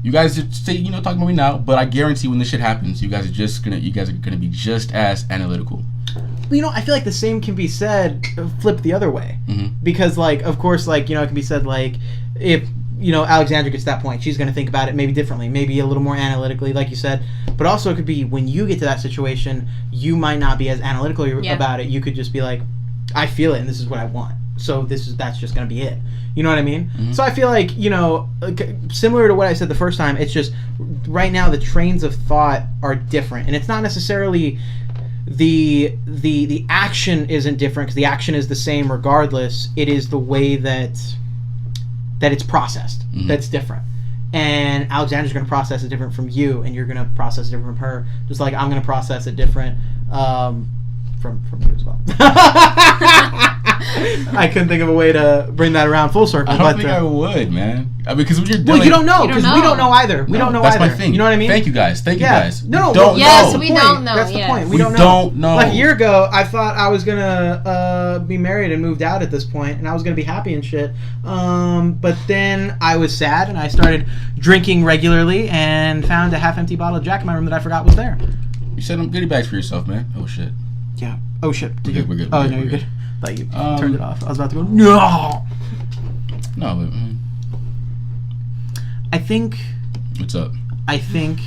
S2: You guys just say, you know, talking about me now, but I guarantee when this shit happens, you guys are gonna be just as analytical.
S1: Well, you know, I feel like the same can be said, flipped the other way. Because, like, of course, like, you know, it can be said, like, if, you know, Alexandra gets to that point, she's going to think about it maybe differently, maybe a little more analytically, like you said. But also it could be when you get to that situation, you might not be as analytical about it. You could just be like, I feel it and this is what I want. So that's just going to be it. You know what I mean? So I feel like, you know, similar to what I said the first time, it's just right now the trains of thought are different. And it's not necessarily the action isn't different, because the action is the same regardless. It is the way that it's processed that's different. And Alexandra's going to process it different from you, and you're going to process it different from her, just like I'm going to process it different from you as well. I couldn't think of a way to bring that around full circle.
S2: I don't think I would, man. I mean, because when you're dealing...
S1: Well, you don't know, because we don't know either. We don't know
S2: that's
S1: either.
S2: That's my thing.
S1: You know what I mean?
S2: Thank you guys.
S1: No,
S2: we don't
S1: know.
S3: Yes, we don't know.
S1: That's the point. We don't
S2: know.
S1: Like a year ago, I thought I was going to be married and moved out at this point, and I was going to be happy and shit. But then I was sad, and I started drinking regularly and found a half-empty bottle of Jack in my room that I forgot was there.
S2: You set them goodie bags for yourself, man. Oh, shit.
S1: Yeah. Oh, shit.
S2: We're good.
S1: Oh, no, you're good. I thought you turned it off. I was about to go, no!
S2: No, but...
S1: I think...
S2: What's up?
S1: I think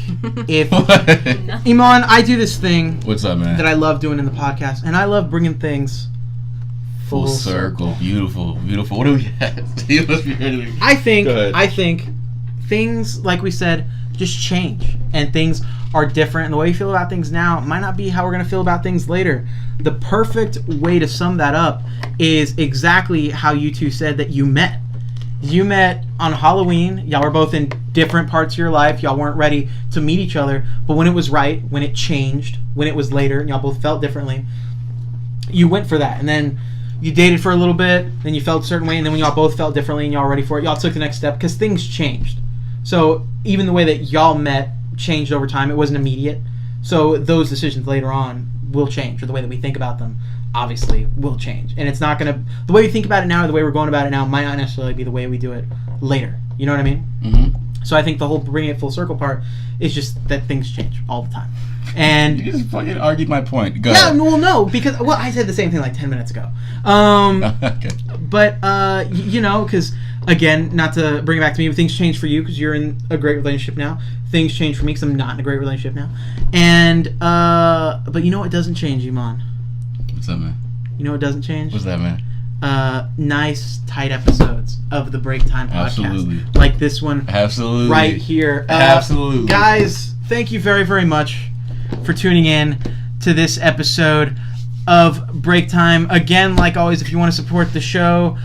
S1: if... Eman, I do this thing...
S2: What's up, man?
S1: ...that I love doing in the podcast, and I love bringing things
S2: full circle. Beautiful. What do we have? You must be ready to...
S1: I think things, like we said, just change, and things are different, and the way you feel about things now might not be how we're going to feel about things later. The perfect way to sum that up is exactly how you two said that you met. You met on Halloween. Y'all were both in different parts of your life. Y'all weren't ready to meet each other, but when it was right, when it changed, when it was later, and y'all both felt differently, you went for that. And then you dated for a little bit, then you felt a certain way, and then when y'all both felt differently and y'all were ready for it, y'all took the next step because things changed. So even the way that y'all met changed over time. It wasn't immediate. So those decisions later on will change, or the way that we think about them obviously will change. And it's not going to... The way we think about it now or the way we're going about it now might not necessarily be the way we do it later. You know what I mean? So I think the whole bringing it full circle part is just that things change all the time. And
S2: you just fucking argued my point. Go ahead.
S1: Well, no, because... Well, I said the same thing like 10 minutes ago.
S2: Okay.
S1: But, you know, because... Again, not to bring it back to me, but things change for you because you're in a great relationship now. Things change for me because I'm not in a great relationship now. And, but you know what doesn't change, Eman?
S2: What's up, man?
S1: You know what doesn't change?
S2: What's that, man?
S1: Nice, tight episodes of the Break Time podcast.
S2: Absolutely.
S1: Like this one.
S2: Absolutely.
S1: Right here.
S2: Absolutely.
S1: Guys, thank you very, very much for tuning in to this episode of Break Time. Again, like always, if you want to support the show,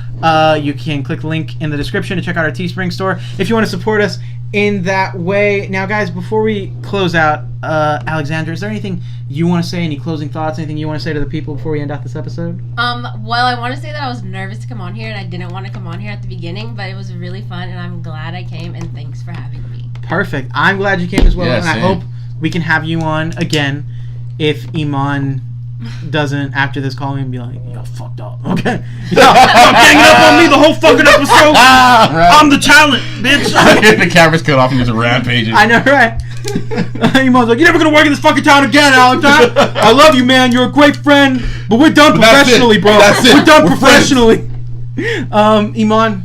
S1: you can click the link in the description to check out our Teespring store if you want to support us in that way. Now, guys, before we close out, Alexandra, is there anything you want to say, any closing thoughts, anything you want to say to the people before we end out this episode?
S3: Well, I want to say that I was nervous to come on here, and I didn't want to come on here at the beginning, but it was really fun, and I'm glad I came, and thanks for having me.
S1: Perfect. I'm glad you came as well,
S2: yeah,
S1: and
S2: same.
S1: I hope we can have you on again if Eman doesn't after this call me and be like, yo, fucked up. Okay. Yo, hanging up on me the whole fucking episode.
S2: Right.
S1: I'm the talent, bitch.
S2: The camera's cut off and there's a rampage.
S1: I know, right? Eman's like, you're never gonna work in this fucking town again, Alex. I love you, man. You're a great friend, but we're done professionally, bro.
S2: That's it.
S1: We're done
S2: We're
S1: professionally. Eman,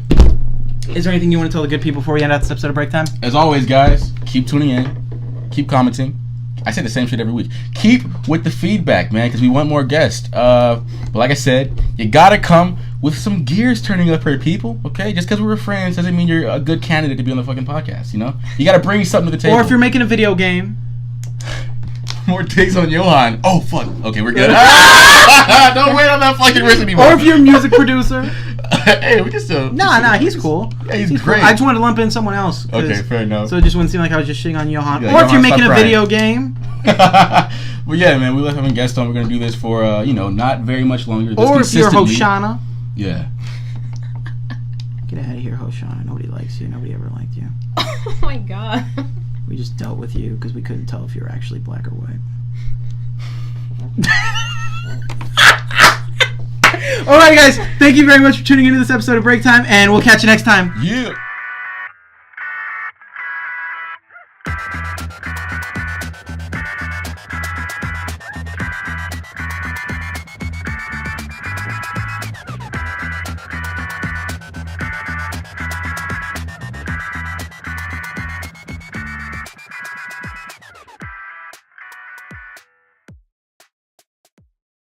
S1: is there anything you want to tell the good people before we end out this episode of Break Time?
S2: As always, guys, keep tuning in, keep commenting, I say the same shit every week. Keep with the feedback, man, because we want more guests. But like I said, you gotta come with some gears turning up here, people. Okay, just because we're friends doesn't mean you're a good candidate to be on the fucking podcast. You know, you gotta bring something to the table.
S1: Or if you're making a video game.
S2: More takes on Johan. Oh fuck. Okay, we're good. Don't wait on that fucking risk anymore.
S1: Or if you're a music producer.
S2: Hey, we can still.
S1: Nah, he's cool.
S2: Yeah, he's great.
S1: Cool. I just wanted to lump in someone else.
S2: Okay, fair enough.
S1: So it just wouldn't seem like I was just shitting on Johan.
S2: Yeah,
S1: or if you're
S2: Johan,
S1: making a
S2: stop
S1: video game.
S2: Well, yeah, man, we love having guests on. We're gonna do this for not very much longer.
S1: Or if you're Hoshana.
S2: Yeah.
S1: Get out of here, Hoshana. Nobody likes you. Nobody ever liked you.
S3: Oh my god.
S1: We just dealt with you because we couldn't tell if you were actually black or white. Alright guys, thank you very much for tuning into this episode of Break Time, and we'll catch you next time.
S2: Yeah.